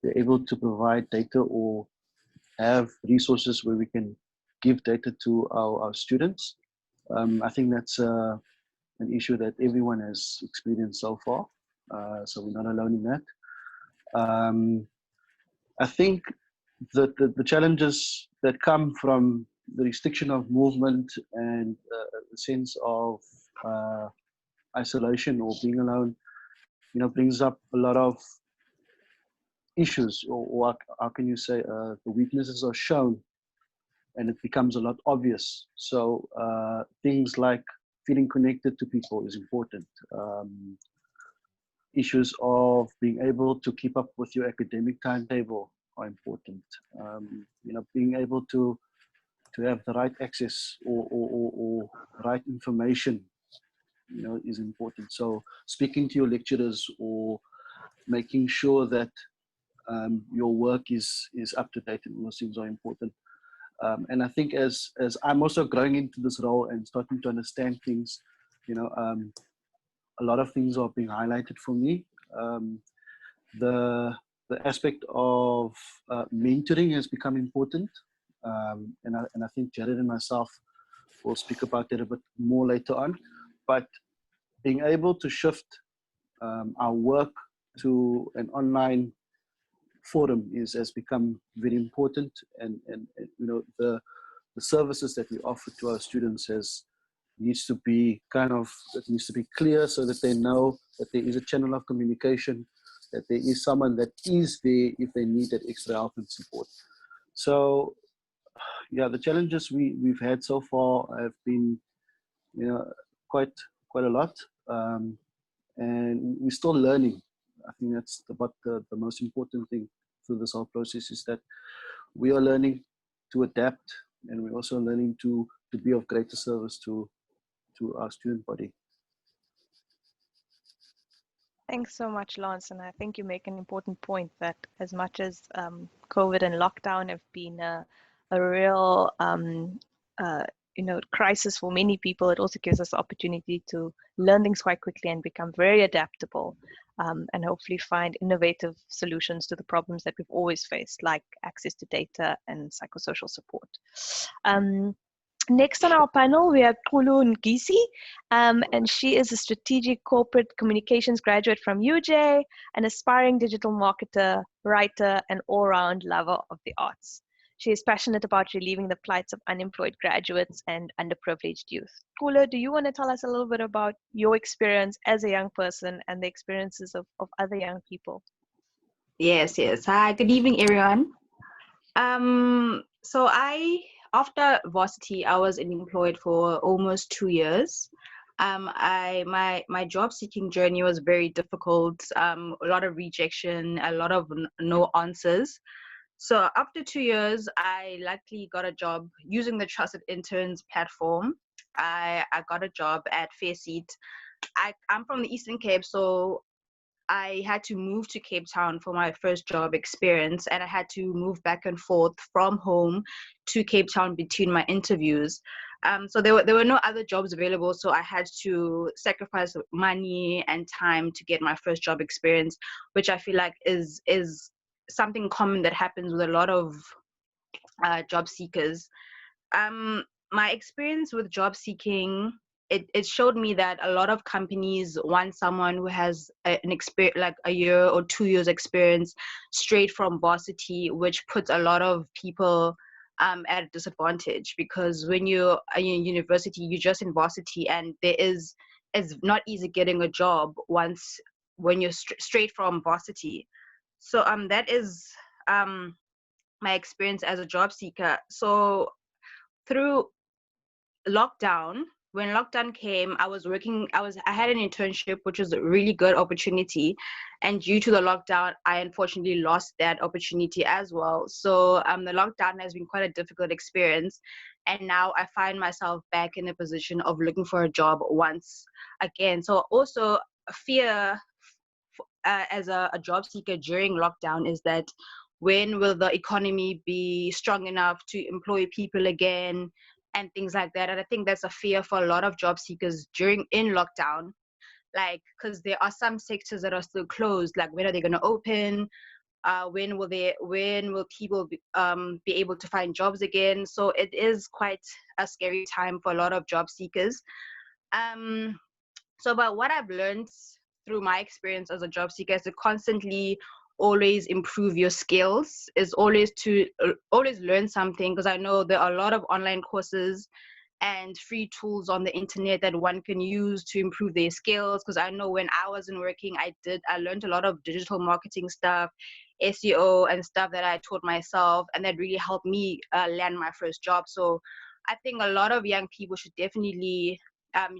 they're able to provide data or have resources where we can give data to our students. I think that's an issue that everyone has experienced so far. So we're not alone in that. I think that the challenges that come from the restriction of movement and the sense of isolation or being alone, brings up a lot of issues, or how can you say, the weaknesses are shown and it becomes a lot obvious. So things like feeling connected to people is important. Issues of being able to keep up with your academic timetable are important. Being able to have the right access or right information, is important. So speaking to your lecturers or making sure that your work is up to date, and those things are important. And I think as I'm also growing into this role and starting to understand things, a lot of things are being highlighted for me. The aspect of mentoring has become important, and I think Jaryd and myself will speak about that a bit more later on. But being able to shift our work to an online forum has become very important, and the services that we offer to our students needs to be clear, so that they know that there is a channel of communication, that there is someone that is there if they need that extra help and support. So yeah, the challenges we've had so far have been quite a lot, and we're still learning. I think that's about the most important thing through this whole process, is that we are learning to adapt, and we're also learning to be of greater service to our student body. Thanks so much, Lance. And I think you make an important point that as much as COVID and lockdown have been a real crisis for many people, it also gives us the opportunity to learn things quite quickly and become very adaptable, and hopefully find innovative solutions to the problems that we've always faced, like access to data and psychosocial support. Next on our panel, we have Chulu Ngesi, and she is a strategic corporate communications graduate from UJ, an aspiring digital marketer, writer, and all-round lover of the arts. She is passionate about relieving the plights of unemployed graduates and underprivileged youth. Chulu, do you want to tell us a little bit about your experience as a young person and the experiences of other young people? Yes. Hi, good evening, everyone. So after varsity, I was unemployed for almost 2 years. My job seeking journey was very difficult. A lot of rejection, a lot of no answers. So after 2 years, I luckily got a job using the Trusted Interns platform. I got a job at Fairseat. I'm from the Eastern Cape, so I had to move to Cape Town for my first job experience, and I had to move back and forth from home to Cape Town between my interviews. So there were no other jobs available, so I had to sacrifice money and time to get my first job experience, which I feel like is something common that happens with a lot of job seekers. My experience with job seeking, it showed me that a lot of companies want someone who has an experience, like a year or 2 years experience straight from varsity, which puts a lot of people at a disadvantage, because when you're in university, you're just in varsity, and it's not easy getting a job when you're straight from varsity. So that is my experience as a job seeker. So through lockdown, when lockdown came, I had an internship, which was a really good opportunity, and due to the lockdown, I unfortunately lost that opportunity as well. So the lockdown has been quite a difficult experience, and now I find myself back in a position of looking for a job once again. So also a fear as a job seeker during lockdown is that when will the economy be strong enough to employ people again, and things like that. And I think that's a fear for a lot of job seekers in lockdown, like, because there are some sectors that are still closed, like when are they going to open, when will people be able to find jobs again? So it is quite a scary time for a lot of job seekers. So but what I've learned through my experience as a job seeker is to constantly always improve your skills, is always to always learn something, because I know there are a lot of online courses and free tools on the internet that one can use to improve their skills. Because I know when I wasn't working, I learned a lot of digital marketing stuff, SEO and stuff that I taught myself, and that really helped me land my first job. So I think a lot of young people should definitely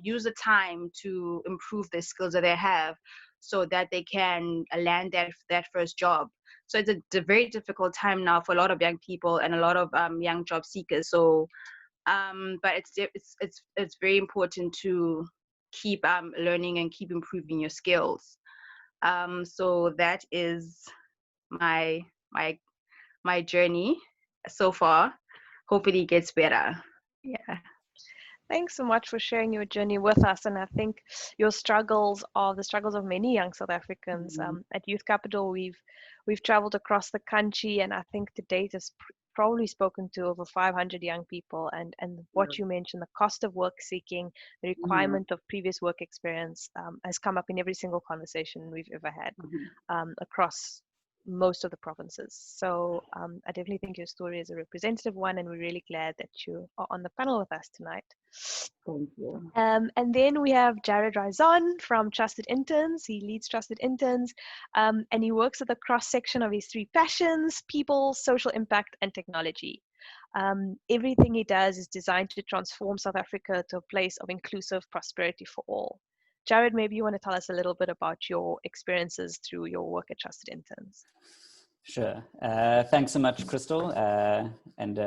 use the time to improve the skills that they have, so that they can land that first job. So it's a very difficult time now for a lot of young people and a lot of young job seekers. So but it's very important to keep learning and keep improving your skills. So that is my my journey so far. Hopefully it gets better. Yeah. Thanks so much for sharing your journey with us. And I think your struggles are the struggles of many young South Africans. At Youth Capital, we've traveled across the country, and I think to date has probably spoken to over 500 young people. And what you mentioned, the cost of work seeking, the requirement of previous work experience has come up in every single conversation we've ever had across most of the provinces. So I definitely think your story is a representative one, and we're really glad that you are on the panel with us tonight. Thank you. And then we have Jaryd Raizon from Trusted Interns. He leads Trusted Interns, and he works at the cross-section of his three passions: people, social impact, and technology. Everything he does is designed to transform South Africa to a place of inclusive prosperity for all. Jaryd, maybe you want to tell us a little bit about your experiences through your work at Trusted Interns. Sure. Thanks so much, Kristal. And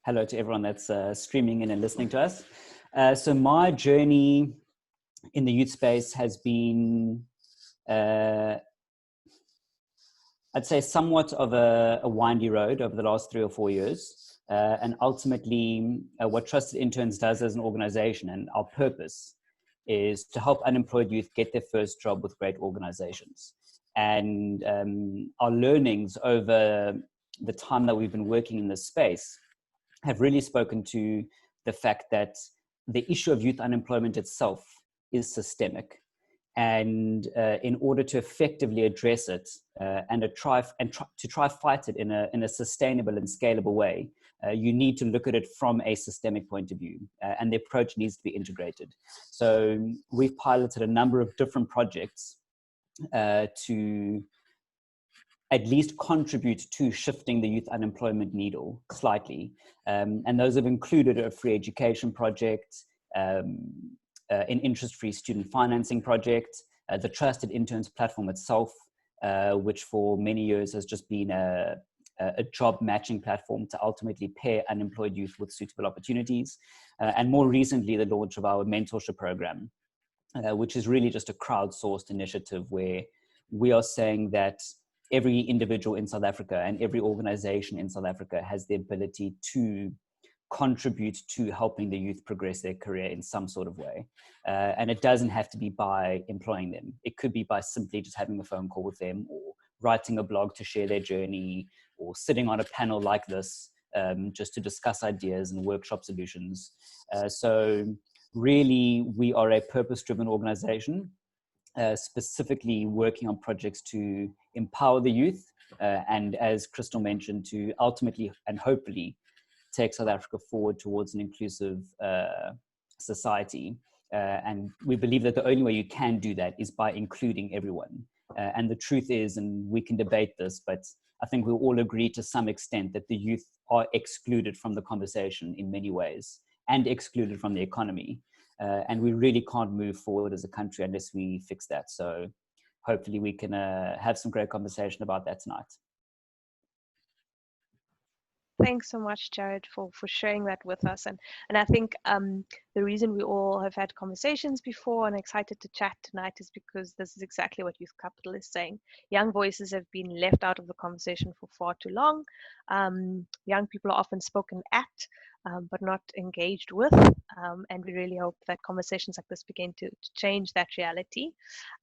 hello to everyone that's streaming in and listening to us. So my journey in the youth space has been, I'd say, somewhat of a windy road over the last 3 or 4 years. And ultimately, what Trusted Interns does as an organization, and our purpose, is to help unemployed youth get their first job with great organizations. And our learnings over the time that we've been working in this space have really spoken to the fact that the issue of youth unemployment itself is systemic. And in order to effectively address it and to try fight it in a sustainable and scalable way, you need to look at it from a systemic point of view, and the approach needs to be integrated. So we've piloted a number of different projects to at least contribute to shifting the youth unemployment needle slightly. And those have included a free education project, an interest-free student financing project, the Trusted Interns platform itself, which for many years has just been a job matching platform to ultimately pair unemployed youth with suitable opportunities. And more recently, the launch of our mentorship program, which is really just a crowdsourced initiative where we are saying that every individual in South Africa and every organization in South Africa has the ability to contribute to helping the youth progress their career in some sort of way. And it doesn't have to be by employing them. It could be by simply just having a phone call with them, or writing a blog to share their journey, or sitting on a panel like this just to discuss ideas and workshop solutions. So really, we are a purpose-driven organization, specifically working on projects to empower the youth, and as Kristal mentioned, to ultimately and hopefully take South Africa forward towards an inclusive society. And we believe that the only way you can do that is by including everyone. And the truth is, and we can debate this, but I think we'll all agree to some extent that the youth are excluded from the conversation in many ways, and excluded from the economy. And we really can't move forward as a country unless we fix that. So hopefully we can have some great conversation about that tonight. Thanks so much, Jaryd, for sharing that with us. And I think the reason we all have had conversations before and excited to chat tonight is because this is exactly what Youth Capital is saying. Young voices have been left out of the conversation for far too long. Young people are often spoken at but not engaged with. And we really hope that conversations like this begin to change that reality.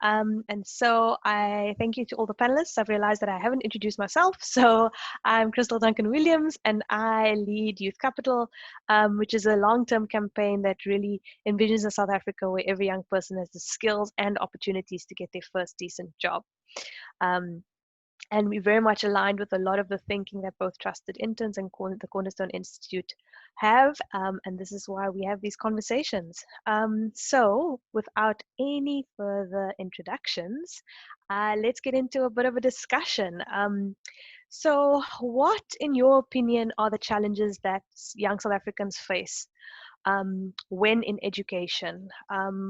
And so I thank you to all the panelists. I've realized that I haven't introduced myself. So I'm Kristal Duncan-Williams, and I lead Youth Capital, which is a long-term campaign that really envisions a South Africa where every young person has the skills and opportunities to get their first decent job. And we very much aligned with a lot of the thinking that both Trusted Interns and the Cornerstone Institute have, and this is why we have these conversations. So without any further introductions, let's get into a bit of a discussion. So what, in your opinion, are the challenges that young South Africans face when in education,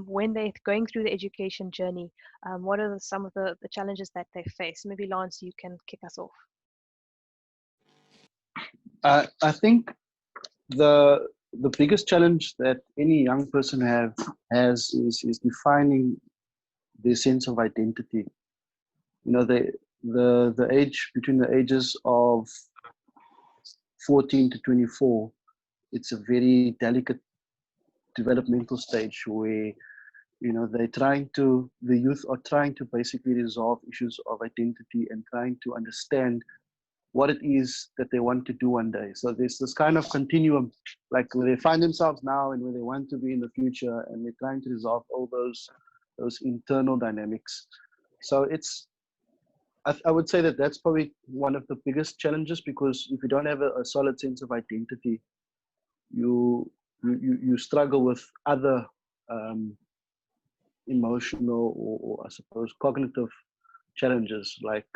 when they're going through the education journey? What are some of the challenges that they face? Maybe Lance, you can kick us off. I think the biggest challenge that any young person has is defining their sense of identity. You know, the age between the ages of 14 to 24, it's a very delicate developmental stage where, you know, the youth are trying to basically resolve issues of identity and trying to understand what it is that they want to do one day. So there's this kind of continuum, like where they find themselves now and where they want to be in the future, and they're trying to resolve all those internal dynamics. So I would say that that's probably one of the biggest challenges, because if you don't have a solid sense of identity, you struggle with other emotional or I suppose cognitive challenges, like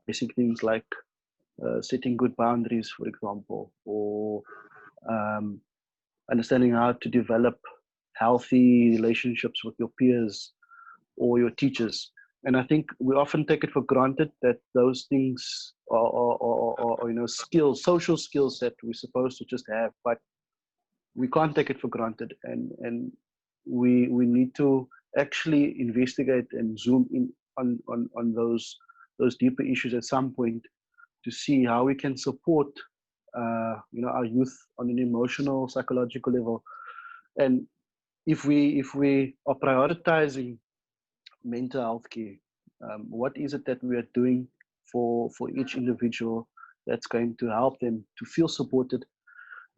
basic things like setting good boundaries, for example, or understanding how to develop healthy relationships with your peers or your teachers. And I think we often take it for granted that those things are you know, skills, social skills that we're supposed to just have, but we can't take it for granted. And we need to actually investigate and zoom in on those deeper issues at some point to see how we can support you know, our youth on an emotional, psychological level. And if we are prioritizing mental health care, what is it that we are doing for each individual that's going to help them to feel supported,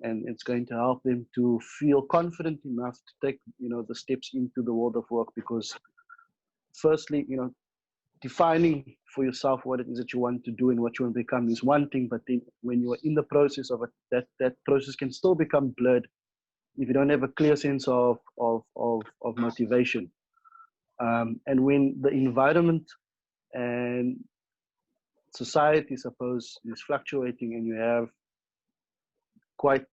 and it's going to help them to feel confident enough to take, you know, the steps into the world of work? Because firstly, you know, defining for yourself what it is that you want to do and what you want to become is one thing, but then when you are in the process of it, that process can still become blurred if you don't have a clear sense of motivation. And when the environment and society, suppose, is fluctuating, and you have quite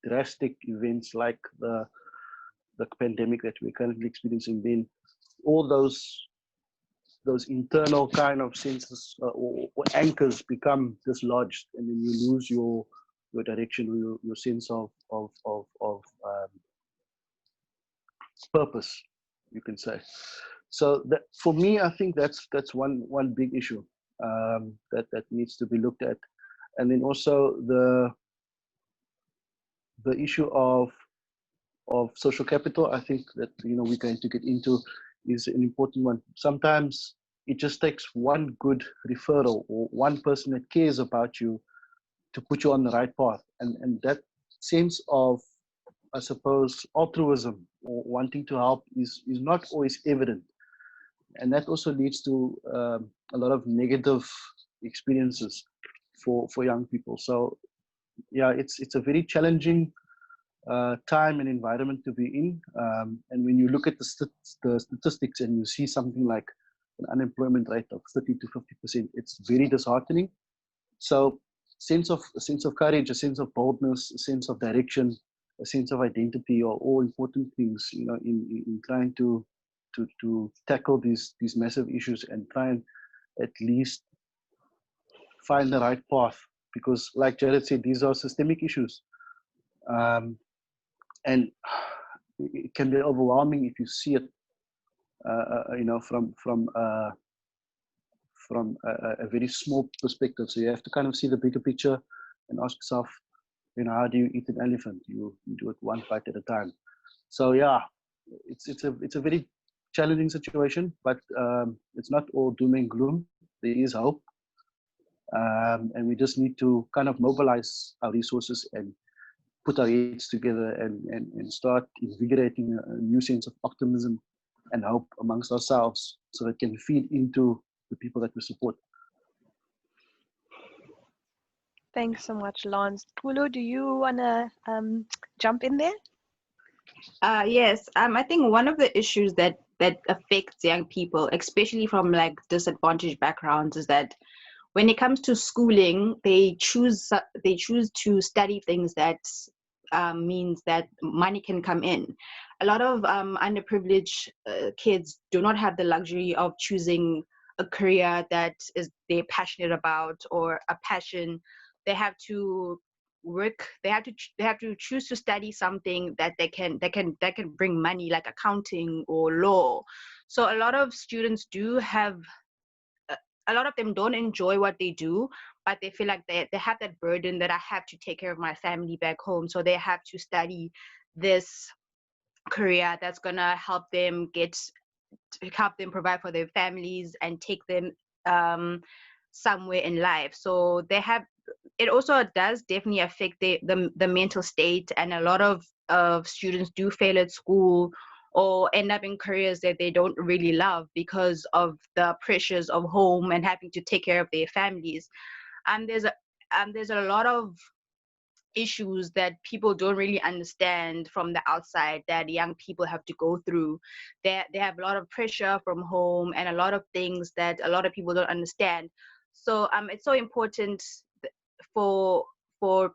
drastic events like the pandemic that we're currently experiencing, then all those internal kind of senses or anchors become dislodged, and then you lose your direction, or your sense of purpose, you can say. So that, for me, I think that's one big issue that needs to be looked at. And then also the issue of social capital, I think that, you know, we're going to get into, is an important one. Sometimes it just takes one good referral or one person that cares about you to put you on the right path, and that sense of, I suppose, altruism or wanting to help is not always evident, and that also leads to a lot of negative experiences for young people. So yeah, it's a very challenging time and environment to be in, and when you look at the statistics and you see something like an unemployment rate of 30 to 50%, it's very disheartening. So a sense of courage, a sense of boldness, a sense of direction, a sense of identity are all important things, you know, in trying to tackle these massive issues and try and at least find the right path, because like Jaryd said, these are systemic issues, and it can be overwhelming if you see it you know, from a very small perspective. So you have to kind of see the bigger picture and ask yourself, how do you eat an elephant? You do it one bite at a time. So yeah, it's a very challenging situation, but it's not all doom and gloom. There is hope, and we just need to kind of mobilize our resources and put our heads together and start invigorating a new sense of optimism and hope amongst ourselves, so that it can feed into the people that we support. Thanks so much, Lance. Chulu, do you want to jump in there? Yes. I think one of the issues that affects young people, especially from like disadvantaged backgrounds, is that when it comes to schooling, they choose to study things that means that money can come in. A lot of underprivileged kids do not have the luxury of choosing a career that is they're passionate about, or a passion. They have to work. They have to choose to study something that can bring money, like accounting or law. So a lot of students do have. A lot of them don't enjoy what they do, but they feel like they have that burden that I have to take care of my family back home. So they have to study this career that's gonna help them provide for their families and take them somewhere in life. So it also does definitely affect the mental state, and a lot of students do fail at school or end up in careers that they don't really love because of the pressures of home and having to take care of their families. And there's a lot of issues that people don't really understand from the outside that young people have to go through. They have a lot of pressure from home and a lot of things that a lot of people don't understand. So it's so important for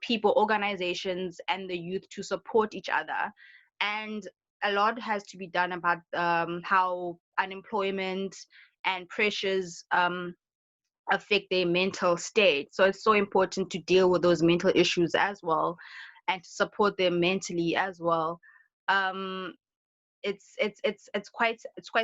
people, organizations, and the youth to support each other. And a lot has to be done about how unemployment and pressures affect their mental state. So it's so important to deal with those mental issues as well, and to support them mentally as well. It's quite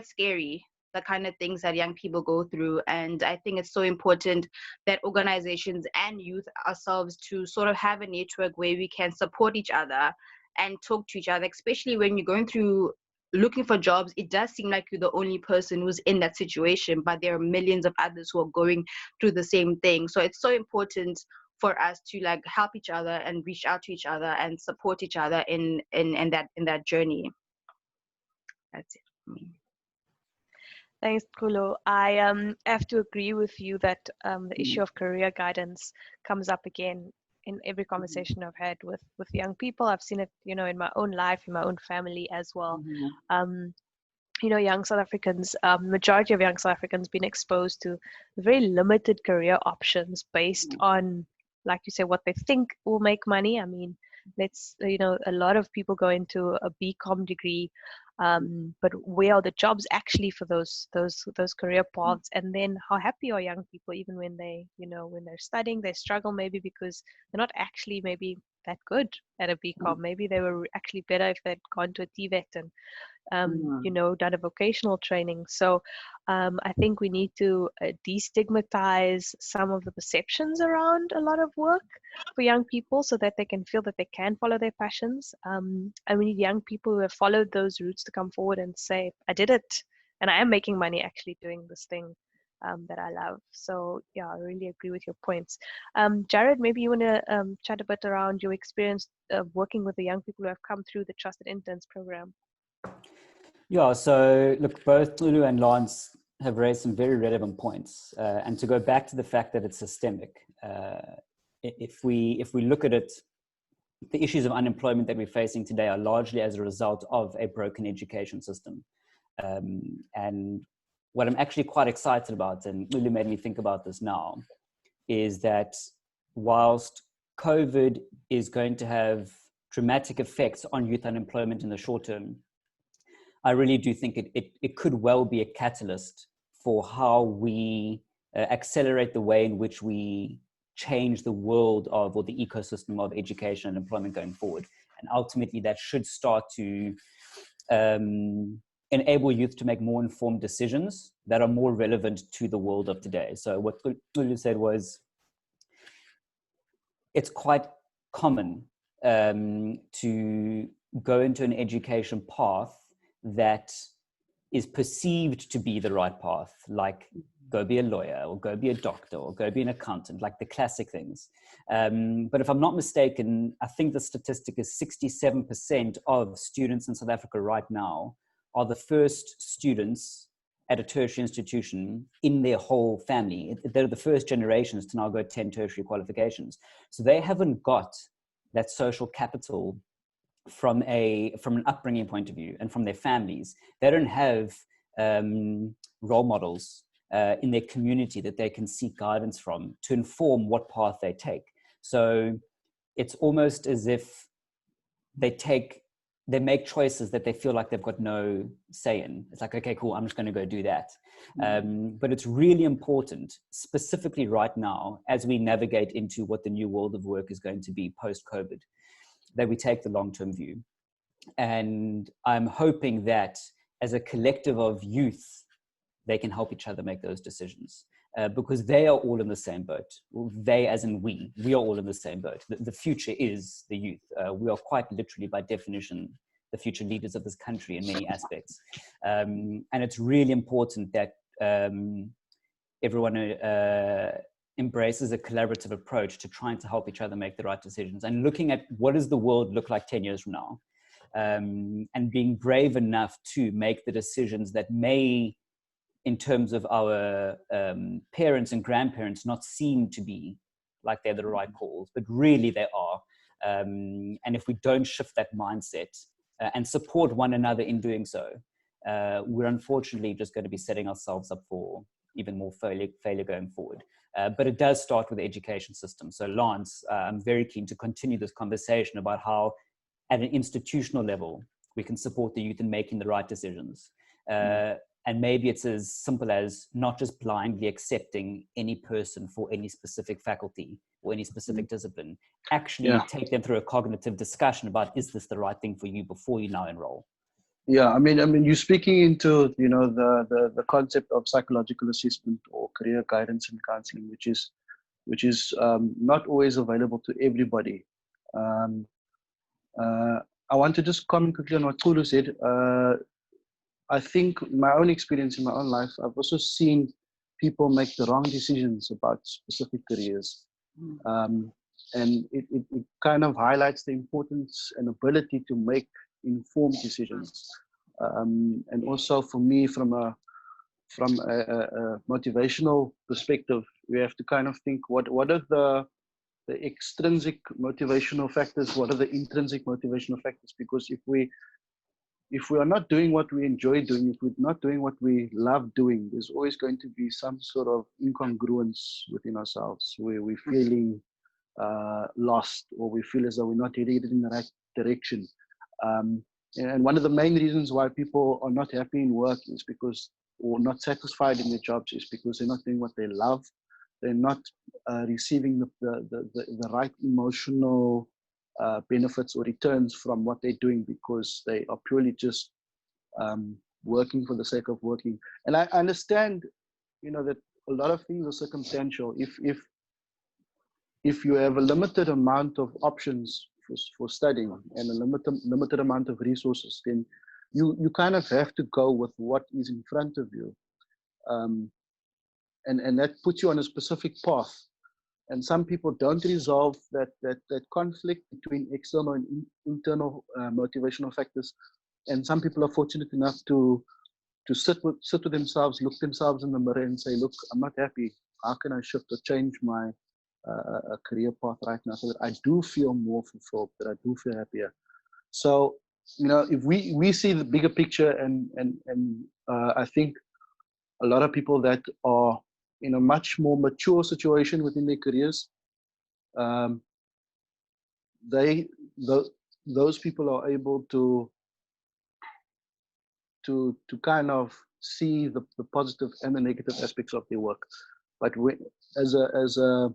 scary, the kind of things that young people go through, and I think it's so important that organizations and youth ourselves to sort of have a network where we can support each other and talk to each other, especially when you're going through looking for jobs. It does seem like you're the only person who's in that situation, but there are millions of others who are going through the same thing. So it's so important for us to like help each other and reach out to each other and support each other in that journey. That's it for me. Thanks, Chulu. I have to agree with you that the issue of career guidance comes up again in every conversation I've had with young people. I've seen it, in my own life, in my own family as well. Young South Africans, majority of young South Africans been exposed to very limited career options based on, like you say, what they think will make money. I mean, a lot of people go into a BCom degree, but where are the jobs actually for those career paths? And then how happy are young people even when when they're studying? They struggle maybe because they're not actually maybe that good at a BCom. Maybe they were actually better if they'd gone to a TVET and done a vocational training. So I think we need to destigmatize some of the perceptions around a lot of work for young people, so that they can feel that they can follow their passions. And we need young people who have followed those routes to come forward and say, I did it, and I am making money actually doing this thing that I love. So yeah, I really agree with your points. Jaryd, maybe you want to chat a bit around your experience working with the young people who have come through the Trusted Interns program. Yeah, so look, both Chulu and Lance have raised some very relevant points. And to go back to the fact that it's systemic, if we look at it, the issues of unemployment that we're facing today are largely as a result of a broken education system. And what I'm actually quite excited about, and Chulu made me think about this now, is that whilst COVID is going to have dramatic effects on youth unemployment in the short term, I really do think it could well be a catalyst for how we accelerate the way in which we change the world of, or the ecosystem of education and employment going forward. And ultimately that should start to enable youth to make more informed decisions that are more relevant to the world of today. So what Chulu said was, it's quite common to go into an education path that is perceived to be the right path, like go be a lawyer or go be a doctor or go be an accountant, like the classic things. But if I'm not mistaken, I think the statistic is 67% of students in South Africa right now are the first students at a tertiary institution in their whole family. They're the first generations to now go 10 tertiary qualifications. So they haven't got that social capital from an upbringing point of view and from their families. They don't have role models in their community that they can seek guidance from to inform what path they take. So it's almost as if they make choices that they feel like they've got no say in. It's like, okay, cool, I'm just going to go do that. But it's really important, specifically right now, as we navigate into what the new world of work is going to be post-COVID, that we take the long-term view. And I'm hoping that as a collective of youth, they can help each other make those decisions. Because they are all in the same boat. They, as in we are all in the same boat. The future is the youth. We are quite literally, by definition, the future leaders of this country in many aspects. And it's really important that everyone embraces a collaborative approach to trying to help each other make the right decisions and looking at what does the world look like 10 years from now, and being brave enough to make the decisions that may, in terms of our parents and grandparents, not seem to be like they're the right calls, but really they are. And if we don't shift that mindset and support one another in doing so, we're unfortunately just going to be setting ourselves up for even more failure going forward. But it does start with the education system. So Lance, I'm very keen to continue this conversation about how at an institutional level, we can support the youth in making the right decisions. And maybe it's as simple as not just blindly accepting any person for any specific faculty or any specific discipline. Actually take them through a cognitive discussion about, is this the right thing for you before you now enroll? Yeah, I mean, you're speaking into, you know, the concept of psychological assessment or career guidance and counseling, which is not always available to everybody. I want to just comment quickly on what Chulu said. I think my own experience in my own life, I've also seen people make the wrong decisions about specific careers. And it kind of highlights the importance and ability to make informed decisions. And also for me, from a motivational perspective, we have to kind of think what are the extrinsic motivational factors, what are the intrinsic motivational factors? Because if we are not doing what we enjoy doing, if we're not doing what we love doing, there's always going to be some sort of incongruence within ourselves where we're feeling lost, or we feel as though we're not headed in the right direction. And one of the main reasons why people are not happy in work is because, or not satisfied in their jobs, is because they're not doing what they love. They're not receiving the right emotional benefits or returns from what they're doing, because they are purely just working for the sake of working. And I understand, you know, that a lot of things are circumstantial. If you have a limited amount of options for studying and a limited amount of resources, then you kind of have to go with what is in front of you, and that puts you on a specific path. And some people don't resolve that conflict between external and internal motivational factors. And some people are fortunate enough to sit with themselves, look themselves in the mirror and say, look, I'm not happy. How can I shift or change my career path right now so that I do feel more fulfilled, that I do feel happier? So, you know, if we see the bigger picture, and I think a lot of people that are in a much more mature situation within their careers, those people are able to kind of see the positive and the negative aspects of their work. But as a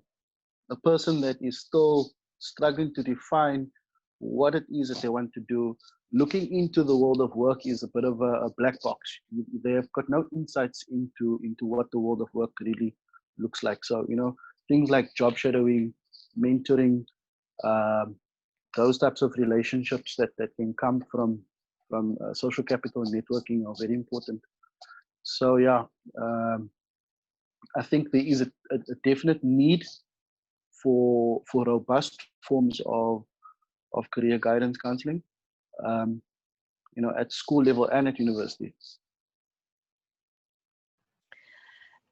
person that is still struggling to define what it is that they want to do, looking into the world of work is a bit of a black box. They have got no insights into what the world of work really looks like. So, you know, things like job shadowing, mentoring, Um, those types of relationships that can come from social capital and networking are very important. So yeah, I think there is a definite need for robust forms of career guidance counseling, at school level and at university.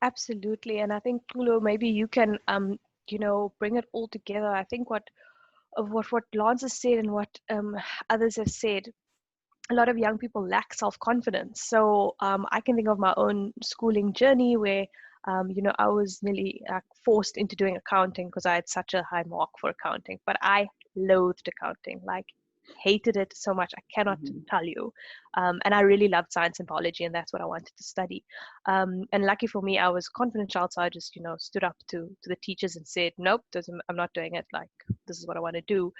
Absolutely, and I think Chulu, maybe you can bring it all together. I think what Lance has said and what others have said, a lot of young people lack self-confidence. So I can think of my own schooling journey where I was nearly forced into doing accounting because I had such a high mark for accounting, but I loathed accounting, like hated it so much I cannot tell you. And I really loved science and biology, and that's what I wanted to study. And lucky for me, I was a confident child, so I just stood up to the teachers and said, nope, I'm not doing it. Like, this is what I want to do.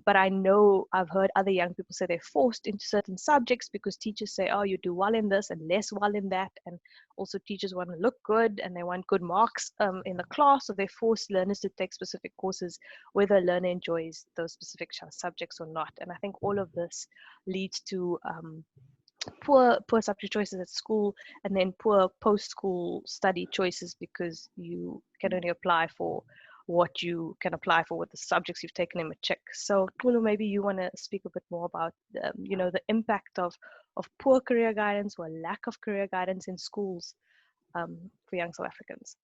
But I know I've heard other young people say they're forced into certain subjects because teachers say, oh, you do well in this and less well in that. And also teachers want to look good and they want good marks in the class, so they force learners to take specific courses whether a learner enjoys those specific subjects or not. And I think all of this leads to poor subject choices at school, and then poor post-school study choices because you can only apply for what you can apply for with the subjects you've taken in matric. So Kulu, maybe you want to speak a bit more about the impact of poor career guidance or lack of career guidance in schools for young South Africans.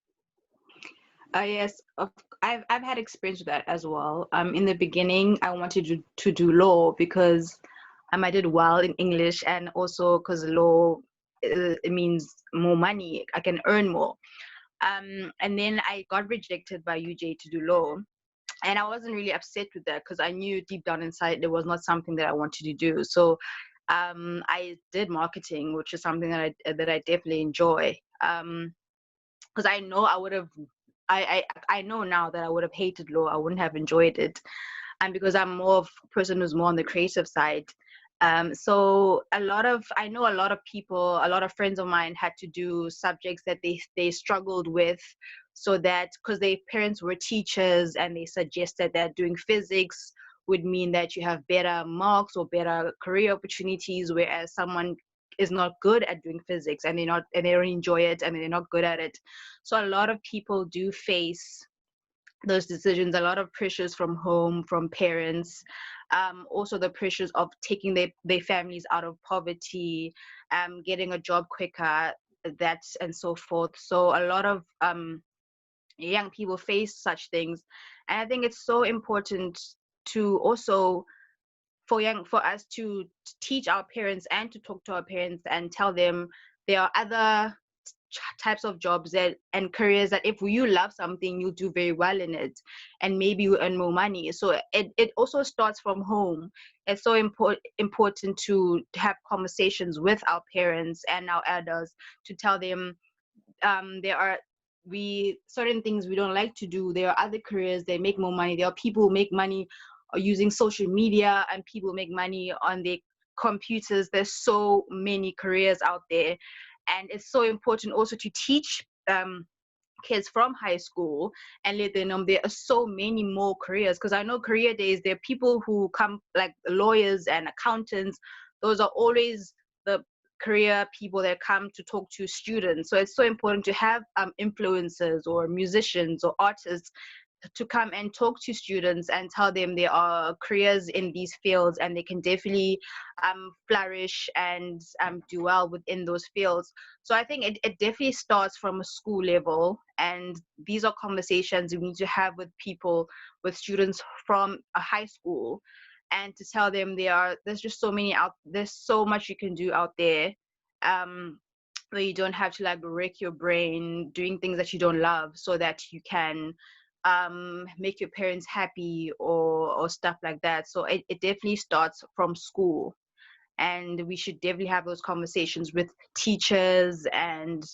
Yes, I've had experience with that as well. In the beginning, I wanted to do law because I did well in English, and also because law it means more money. I can earn more. And then I got rejected by UJ to do law, and I wasn't really upset with that because I knew deep down inside it was not something that I wanted to do. So I did marketing, which is something that I definitely enjoy. Because I know I would have. I know now that I would have hated law. I wouldn't have enjoyed it, and because I'm more of a person who's more on the creative side. So I know a lot of people, a lot of friends of mine had to do subjects that they struggled with, so that because their parents were teachers and they suggested that doing physics would mean that you have better marks or better career opportunities, whereas someone is not good at doing physics and they don't enjoy it and they're not good at it. So a lot of people do face those decisions, a lot of pressures from home, from parents, also the pressures of taking their families out of poverty, getting a job quicker, and so forth. So a lot of young people face such things, and I think it's so important to also for us to teach our parents and to talk to our parents and tell them there are other types of jobs and careers that if you love something, you'll do very well in it, and maybe you earn more money. So it also starts from home. It's so important to have conversations with our parents and our elders to tell them there are certain things we don't like to do. There are other careers that make more money. There are people who make money using social media, and people make money on their computers. There's so many careers out there, and it's so important also to teach kids from high school and let them know there are so many more careers. Because I know career days, there are people who come like lawyers and accountants. Those are always the career people that come to talk to students. So it's so important to have influencers or musicians or artists to come and talk to students and tell them there are careers in these fields and they can definitely flourish and do well within those fields. So I think it definitely starts from a school level, and these are conversations we need to have with with students from a high school, and to tell them there's just there's so much you can do out there, where you don't have to like wreck your brain doing things that you don't love so that you can make your parents happy or stuff like that. So it definitely starts from school, and we should definitely have those conversations with teachers and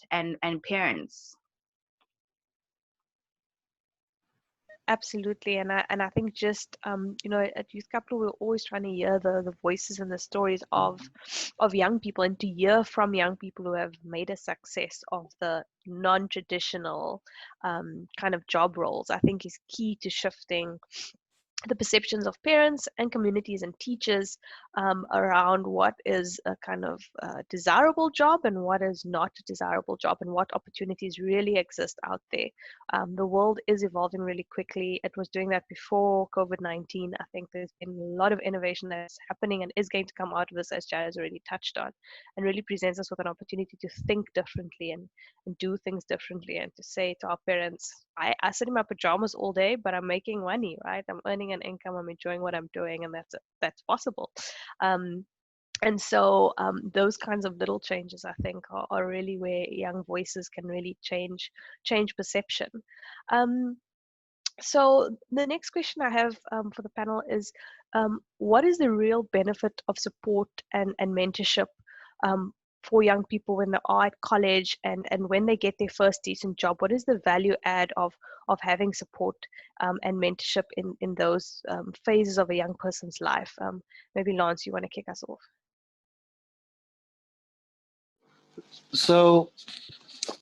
parents. Absolutely, and I think just at Youth Capital we're always trying to hear the voices and the stories of young people, and to hear from young people who have made a success of the non-traditional kind of job roles, I think is key to shifting the perceptions of parents and communities and teachers around what is a kind of desirable job and what is not a desirable job, and what opportunities really exist out there. The world is evolving really quickly. It was doing that before COVID-19. I think there's been a lot of innovation that's happening and is going to come out of this, as Jaryd has already touched on, and really presents us with an opportunity to think differently and do things differently, and to say to our parents, I sit in my pajamas all day, but I'm making money, right? I'm earning an income, I'm enjoying what I'm doing, and that's possible. And so those kinds of little changes, I think, are really where young voices can really change perception. So the next question I have for the panel is, what is the real benefit of support and mentorship for young people when they are at college and when they get their first decent job? What is the value add of having support and mentorship in those phases of a young person's life? Maybe Lance, you want to kick us off? So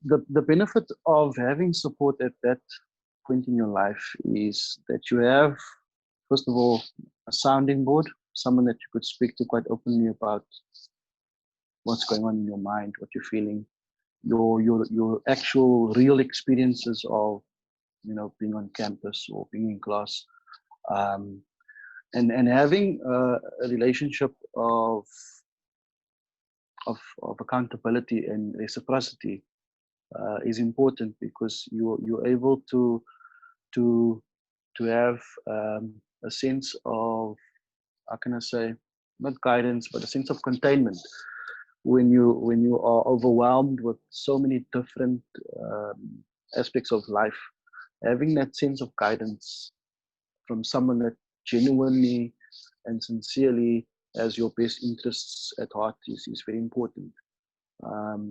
the benefit of having support at that point in your life is that you have, first of all, a sounding board, someone that you could speak to quite openly about what's going on in your mind, what you're feeling, your actual real experiences of, you know, being on campus or being in class, and having a relationship of accountability and reciprocity is important, because you're able to have a sense of, how can I say, not guidance, but a sense of containment when you are overwhelmed with so many different aspects of life. Having that sense of guidance from someone that genuinely and sincerely has your best interests at heart is very important.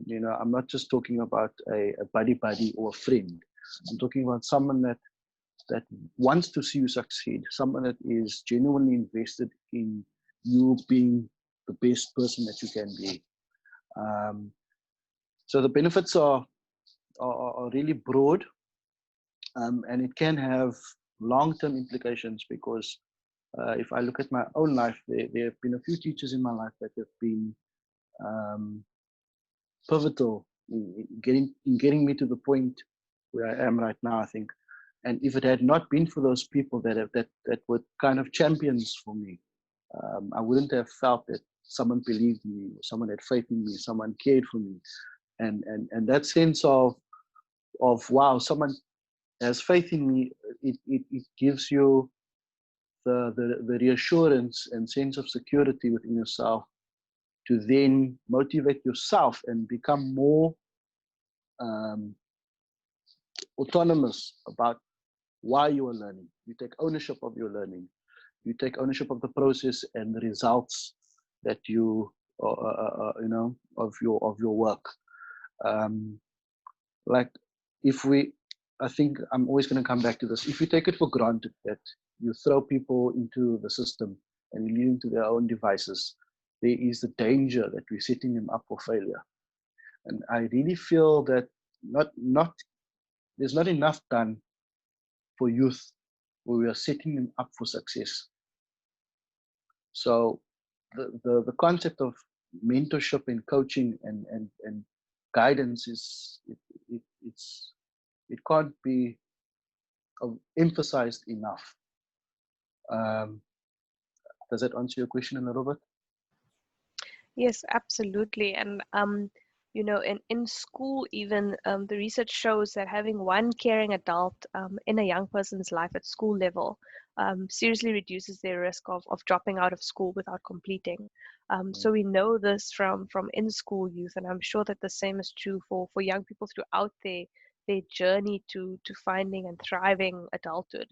You know, I'm not just talking about a buddy or a friend. I'm talking about someone that wants to see you succeed, someone that is genuinely invested in you being the best person that you can be. So the benefits are really broad, and it can have long-term implications, because if I look at my own life, there have been a few teachers in my life that have been pivotal in getting me to the point where I am right now, I think. And if it had not been for those people that were kind of champions for me, I wouldn't have felt that someone believed in me, or someone had faith in me, someone cared for me, and that sense of wow, someone has faith in me. It gives you the reassurance and sense of security within yourself to then motivate yourself and become more autonomous about why you are learning. You take ownership of your learning. You take ownership of the process and the results that you know, of your work. Like, I think I'm always going to come back to this. If you take it for granted that you throw people into the system and you lead them to their own devices, there is the danger that we're setting them up for failure. And I really feel that there's not enough done for youth where we are setting them up for success. So the concept of mentorship and coaching and guidance it can't be emphasized enough. Does that answer your question a little bit? Yes, absolutely. And you know, in school, even the research shows that having one caring adult in a young person's life at school level seriously reduces their risk of dropping out of school without completing. So we know this from in-school youth, and I'm sure that the same is true for young people throughout their journey to finding and thriving adulthood,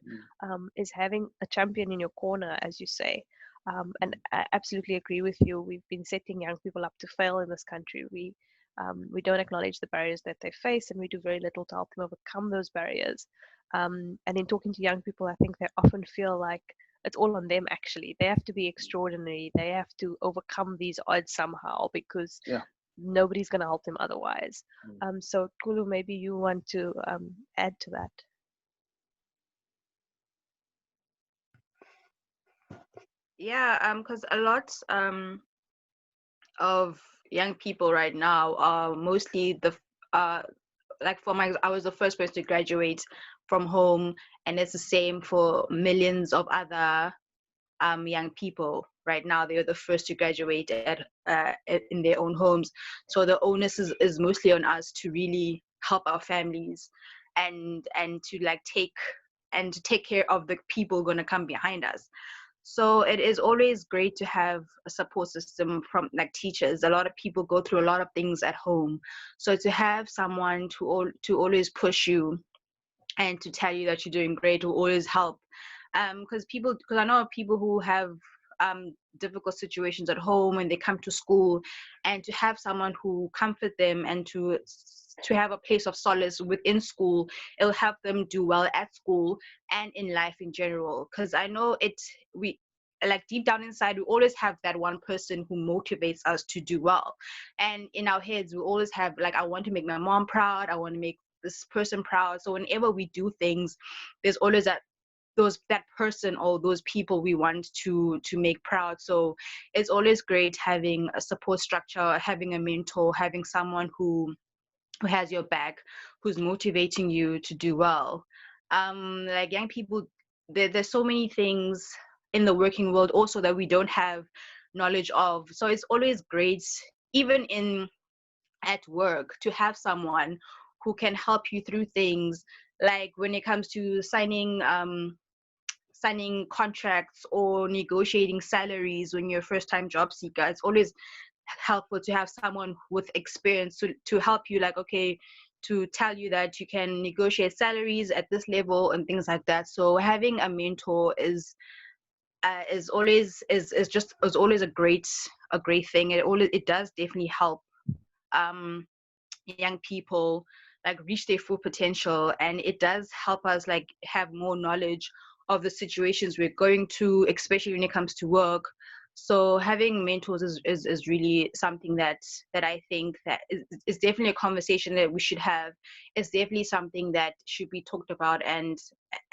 is having a champion in your corner, as you say. And I absolutely agree with you. We've been setting young people up to fail in this country. We don't acknowledge the barriers that they face, and we do very little to help them overcome those barriers. And in talking to young people, I think they often feel like it's all on them, actually. They have to be extraordinary. They have to overcome these odds somehow, because nobody's going to help them otherwise. So Chulu, maybe you want to add to that. Yeah, because a lot of young people right now are mostly like I was the first person to graduate from home, and it's the same for millions of other young people right now. They're the first to graduate in their own homes, so the onus is mostly on us to really help our families and to like take care of the people going to come behind us. So it is always great to have a support system from like teachers. A lot of people go through a lot of things at home, so to have someone to always push you and to tell you that you're doing great will always help. Because I know of people who have difficult situations at home when they come to school, and to have someone who comfort them and to have a place of solace within school, it'll help them do well at school and in life in general. Because I know we like deep down inside we always have that one person who motivates us to do well, and in our heads we always have like, I want to make my mom proud, I want to make this person proud. So whenever we do things, there's always that person or those people we want to make proud. So it's always great having a support structure, having a mentor, having someone who has your back, who's motivating you to do well. Like young people, there's so many things in the working world also that we don't have knowledge of. So it's always great, even at work, to have someone who can help you through things, like when it comes to signing contracts or negotiating salaries when you're a first time job seeker. It's always helpful to have someone with experience to help you, like, okay, to tell you that you can negotiate salaries at this level and things like that. So having a mentor is always a great thing. It does definitely help young people like reach their full potential, and it does help us like have more knowledge of the situations we're going to, especially when it comes to work. So having mentors is really something that I think that is definitely a conversation that we should have. It's definitely something that should be talked about, and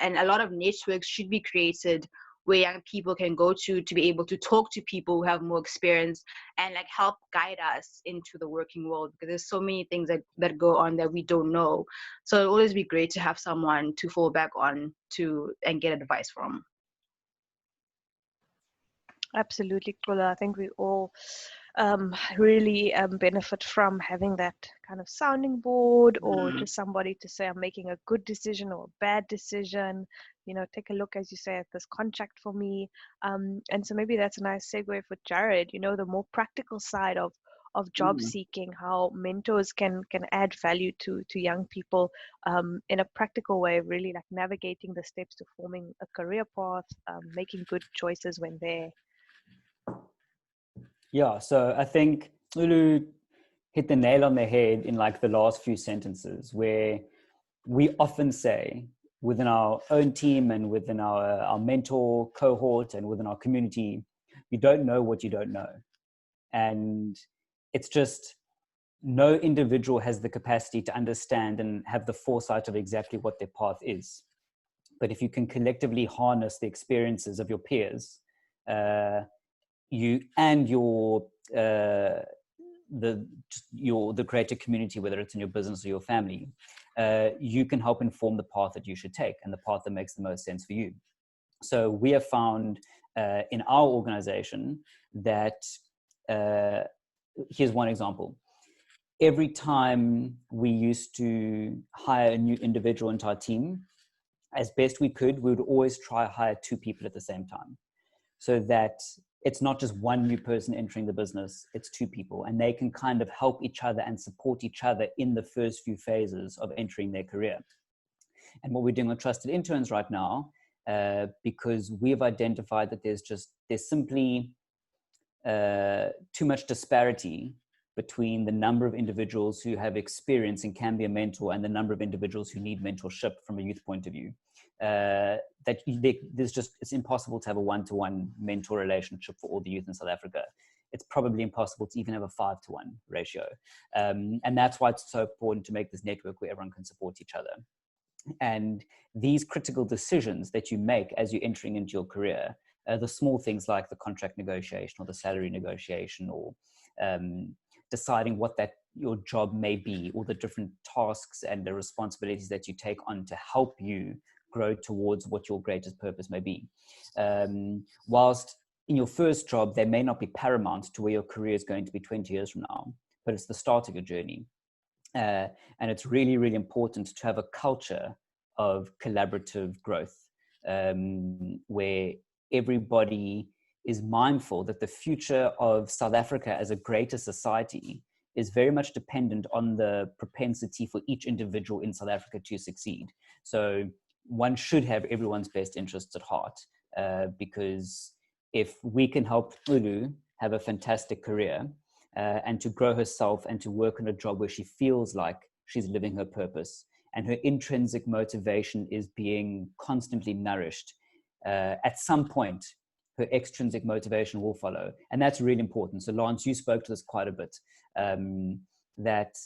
a lot of networks should be created where young people can go to be able to talk to people who have more experience and like help guide us into the working world, because there's so many things that go on that we don't know. So it'll always be great to have someone to fall back on and get advice from. Absolutely, Kula. I think we all really benefit from having that kind of sounding board, or just somebody to say, I'm making a good decision or a bad decision. Take a look, as you say, at this contract for me. And so maybe that's a nice segue for Jaryd, the more practical side of job seeking, how mentors can add value to young people in a practical way, really like navigating the steps to forming a career path, making good choices when there. Yeah, so I think Chulu hit the nail on the head in like the last few sentences, where we often say within our own team and within our mentor cohort and within our community, you don't know what you don't know. And it's just no individual has the capacity to understand and have the foresight of exactly what their path is. But if you can collectively harness the experiences of your peers, you and the creator community, whether it's in your business or your family, you can help inform the path that you should take and the path that makes the most sense for you. So we have found in our organization that here's one example. Every time we used to hire a new individual into our team, as best we could, we would always try to hire 2 people at the same time, so that it's not just one new person entering the business, it's 2 people, and they can kind of help each other and support each other in the first few phases of entering their career. And what we're doing with Trusted Interns right now, because we've identified that there's simply too much disparity between the number of individuals who have experience and can be a mentor and the number of individuals who need mentorship from a youth point of view. It's impossible to have a one-to-one mentor relationship for all the youth in South Africa. It's probably impossible to even have a 5-to-1 ratio. And that's why it's so important to make this network where everyone can support each other. And these critical decisions that you make as you're entering into your career the small things like the contract negotiation or the salary negotiation, or deciding what that your job may be, or the different tasks and the responsibilities that you take on to help you grow towards what your greatest purpose may be. Whilst in your first job, they may not be paramount to where your career is going to be 20 years from now, but it's the start of your journey. And it's really, really important to have a culture of collaborative growth, where everybody is mindful that the future of South Africa as a greater society is very much dependent on the propensity for each individual in South Africa to succeed. So one should have everyone's best interests at heart, because if we can help Chulu have a fantastic career, and to grow herself and to work on a job where she feels like she's living her purpose and her intrinsic motivation is being constantly nourished, at some point, her extrinsic motivation will follow. And that's really important. So Lance, you spoke to this quite a bit, that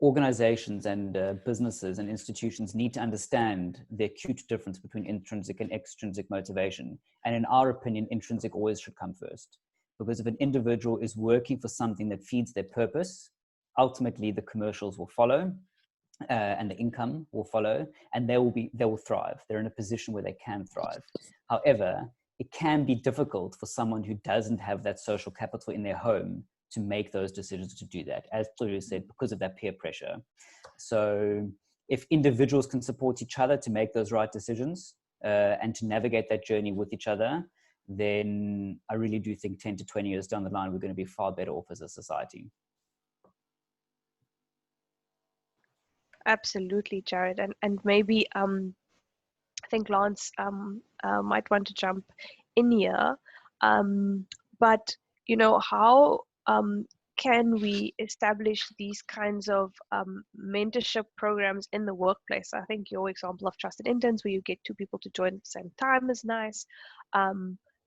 organizations and businesses and institutions need to understand the acute difference between intrinsic and extrinsic motivation. And in our opinion, intrinsic always should come first. Because if an individual is working for something that feeds their purpose, ultimately the commercials will follow, and the income will follow, and they will thrive. They're in a position where they can thrive. However, it can be difficult for someone who doesn't have that social capital in their home to make those decisions to do that, as Chulu said, because of that peer pressure. So if individuals can support each other to make those right decisions, and to navigate that journey with each other, then I really do think 10 to 20 years down the line, we're going to be far better off as a society. Absolutely, Jaryd. And maybe I think Lance might want to jump in here. But you know, how can we establish these kinds of mentorship programs in the workplace? I think your example of trusted interns, where you get two people to join at the same time, is nice.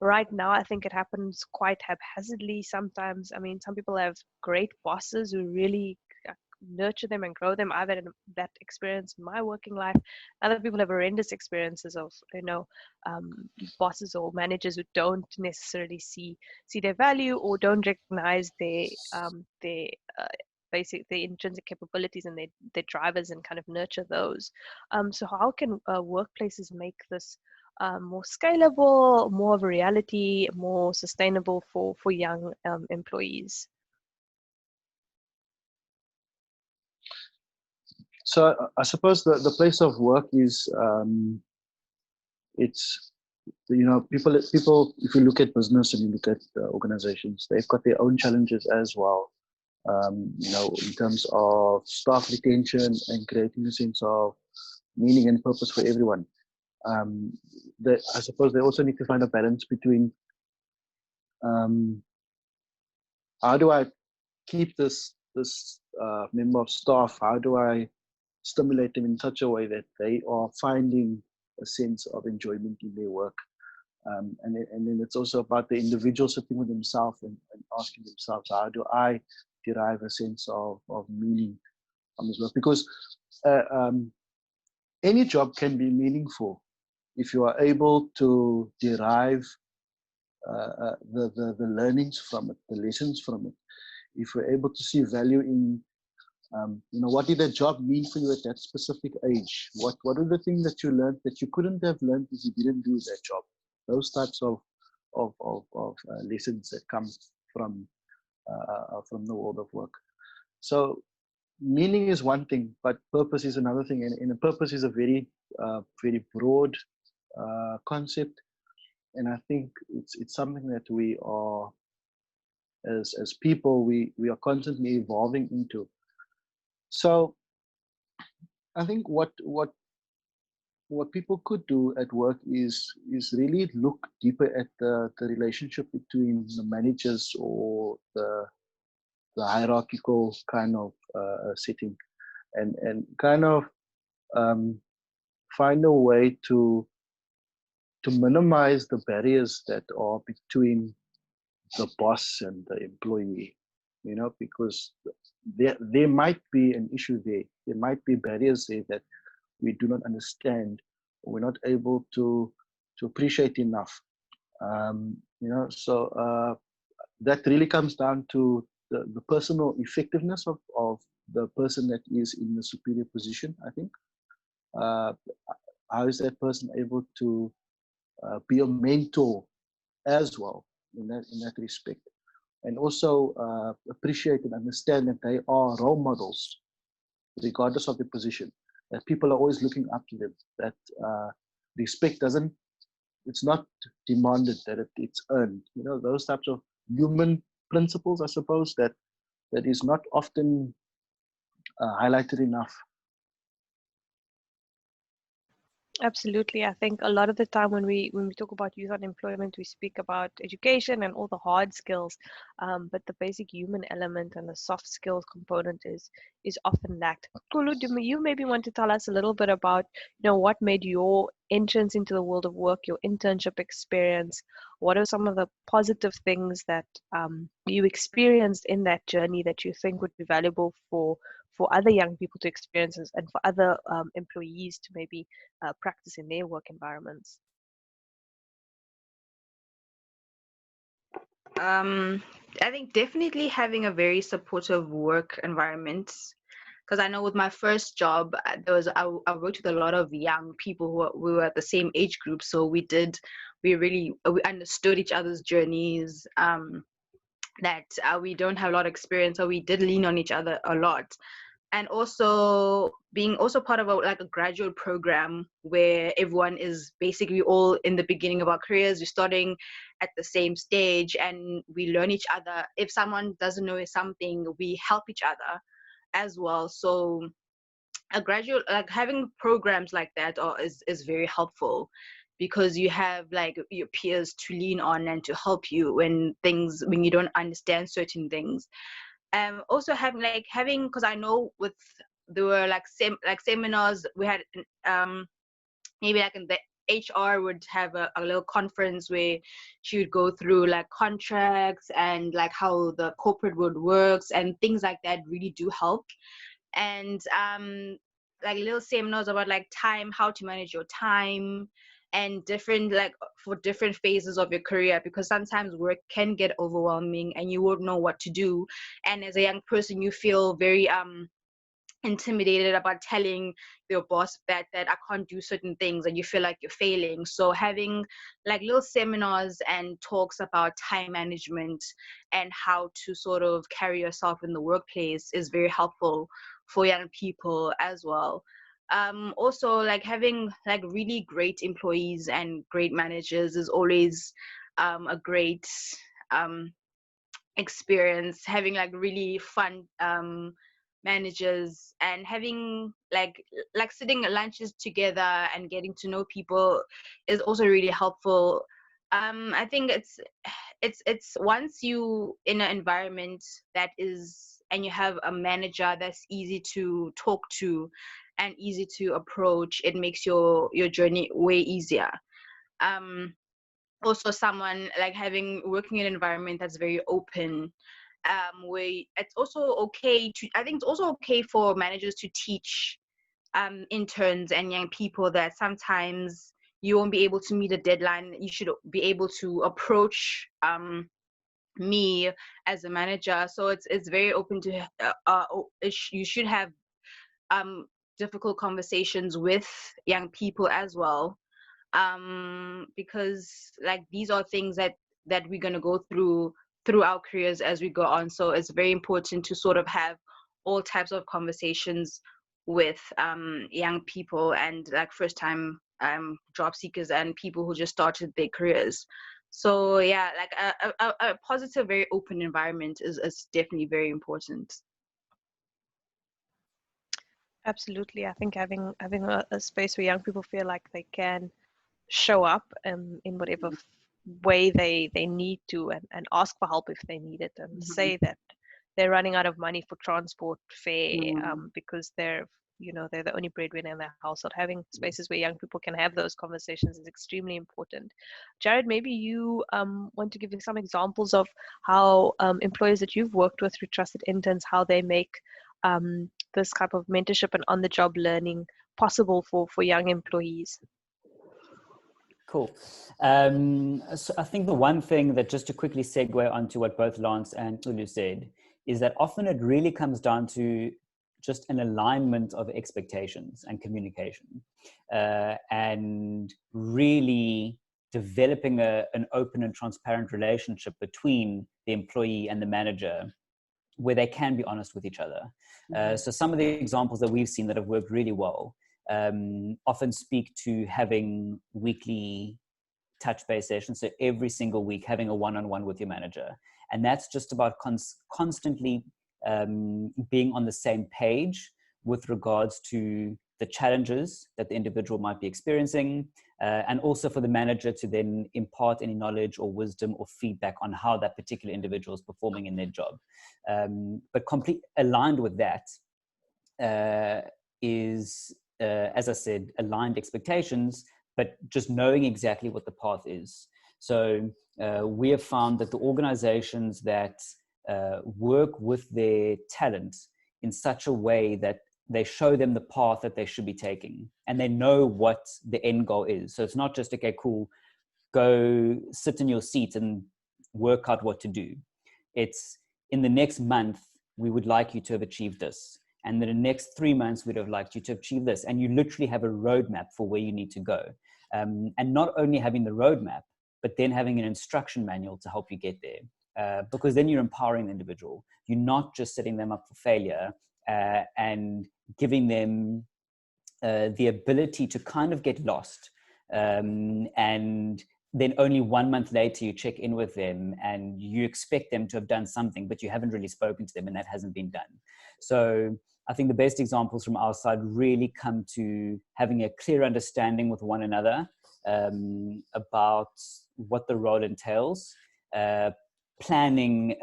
Right now, I think it happens quite haphazardly sometimes. I mean, some people have great bosses who really nurture them and grow them. I've had that experience in my working life. Other people have horrendous experiences of, you know, bosses or managers who don't necessarily see their value or don't recognize their basic, their intrinsic capabilities and their drivers, and kind of nurture those. So how can workplaces make this more scalable, more of a reality, more sustainable for young employees? So I suppose the place of work is, it's, you know, people, if you look at business and you look at organizations, they've got their own challenges as well. You know, in terms of staff retention and creating a sense of meaning and purpose for everyone. I suppose they also need to find a balance between, how do I keep this member of staff? How do I stimulate them in such a way that they are finding a sense of enjoyment in their work? And then it's also about the individual sitting with themselves and asking themselves, how do I derive a sense of meaning from this work? Because any job can be meaningful if you are able to derive the learnings from it, the lessons from it. If you're able to see value in, you know, what did that job mean for you at that specific age? What are the things that you learned that you couldn't have learned if you didn't do that job? Those types of lessons that come from the world of work. So meaning is one thing, but purpose is another thing, and a purpose is a very very broad concept, and I think it's something that we are, as people, we are constantly evolving into. So I think what people could do at work is really look deeper at the relationship between the managers or the hierarchical kind of setting, and kind of find a way to minimize the barriers that are between the boss and the employee, you know, because there might be an issue there. There might be barriers there that we do not understand, or we're not able to appreciate enough. So that really comes down to the personal effectiveness of the person that is in the superior position, I think. How is that person able to be a mentor as well in that respect? And also appreciate and understand that they are role models, regardless of the position, that people are always looking up to them, that respect it's not demanded, that it's earned. Those types of human principles, I suppose, that is not often highlighted enough. Absolutely. I think a lot of the time when we talk about youth unemployment, we speak about education and all the hard skills, but the basic human element and the soft skills component is often lacked. Kulu, do you maybe want to tell us a little bit about what made your entrance into the world of work, your internship experience? What are some of the positive things that you experienced in that journey that you think would be valuable for other young people to experience and for other employees to maybe practice in their work environments? I think definitely having a very supportive work environment. Because I know with my first job, I worked with a lot of young people we were at the same age group, so we understood each other's journeys. That we don't have a lot of experience, so we did lean on each other a lot. And also being part of a graduate program where everyone is basically all in the beginning of our careers. We're starting at the same stage and we learn each other. If someone doesn't know something, we help each other as well. So a graduate, having programs like that is very helpful, because you have your peers to lean on and to help you when you don't understand certain things. Also having because I know there were seminars we had, maybe in the HR would have a little conference where she would go through contracts and how the corporate world works, and things like that really do help. And little seminars about time, how to manage your time, and different for different phases of your career, because sometimes work can get overwhelming and you won't know what to do, and as a young person you feel very intimidated about telling your boss that I can't do certain things, and you feel like you're failing. So having little seminars and talks about time management and how to sort of carry yourself in the workplace is very helpful for young people as well. Also having really great employees and great managers is always a great experience. Having really fun managers and having sitting at lunches together and getting to know people is also really helpful. I think it's once you in an environment that is, and you have a manager that's easy to talk to and easy to approach, it makes your journey way easier. Also someone working in an environment that's very open, where it's also okay to, I think it's also okay for managers to teach interns and young people that sometimes you won't be able to meet a deadline. You should be able to approach me as a manager. So it's very open to you should have difficult conversations with young people as well, because these are things that we're going to go through our careers as we go on. So it's very important to sort of have all types of conversations with young people and first time job seekers and people who just started their careers. So yeah, a positive, very open environment is definitely very important. Absolutely. I think having a space where young people feel like they can show up in whatever way they need to, and ask for help if they need it, and say that they're running out of money for transport fare because they're the only breadwinner in their household. Having spaces where young people can have those conversations is extremely important. Jaryd, maybe you want to give me some examples of how employers that you've worked with through Trusted Interns, how they make this type of mentorship and on-the-job learning possible for young employees. Cool. So I think the one thing that, just to quickly segue onto what both Lance and Chulu said, is that often it really comes down to just an alignment of expectations and communication, and really developing an open and transparent relationship between the employee and the manager, where they can be honest with each other. So some of the examples that we've seen that have worked really well often speak to having weekly touch-base sessions. So every single week having a one-on-one with your manager. And that's just about constantly being on the same page with regards to the challenges that the individual might be experiencing, and also for the manager to then impart any knowledge or wisdom or feedback on how that particular individual is performing in their job. But aligned with that is, as I said, aligned expectations, but just knowing exactly what the path is. So we have found that the organizations that work with their talent in such a way that they show them the path that they should be taking, and they know what the end goal is. So it's not just, okay, cool, go sit in your seat and work out what to do. It's, in the next month, we would like you to have achieved this. And in the next 3 months, we'd have liked you to achieve this. And you literally have a roadmap for where you need to go. And not only having the roadmap, but then having an instruction manual to help you get there. Because then you're empowering the individual. You're not just setting them up for failure and giving them the ability to kind of get lost. And then only 1 month later, you check in with them and you expect them to have done something, but you haven't really spoken to them, and that hasn't been done. So I think the best examples from our side really come to having a clear understanding with one another about what the role entails, planning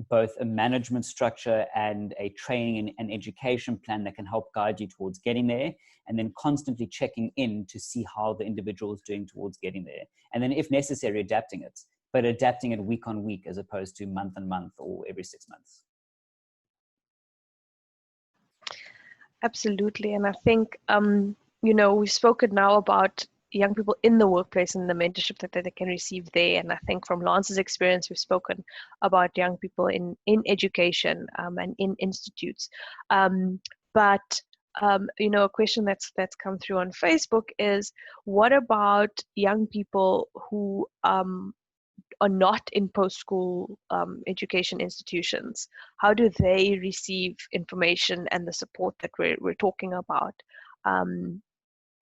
both a management structure and a training and education plan that can help guide you towards getting there, and then constantly checking in to see how the individual is doing towards getting there. And then if necessary, adapting it, but adapting it week on week as opposed to month on month or every 6 months. Absolutely. And I think, we've spoken now about young people in the workplace and the mentorship that they can receive there. And I think from Lance's experience, we've spoken about young people in education and in institutes. But a question that's come through on Facebook is, what about young people who are not in post-school education institutions? How do they receive information and the support that we're talking about?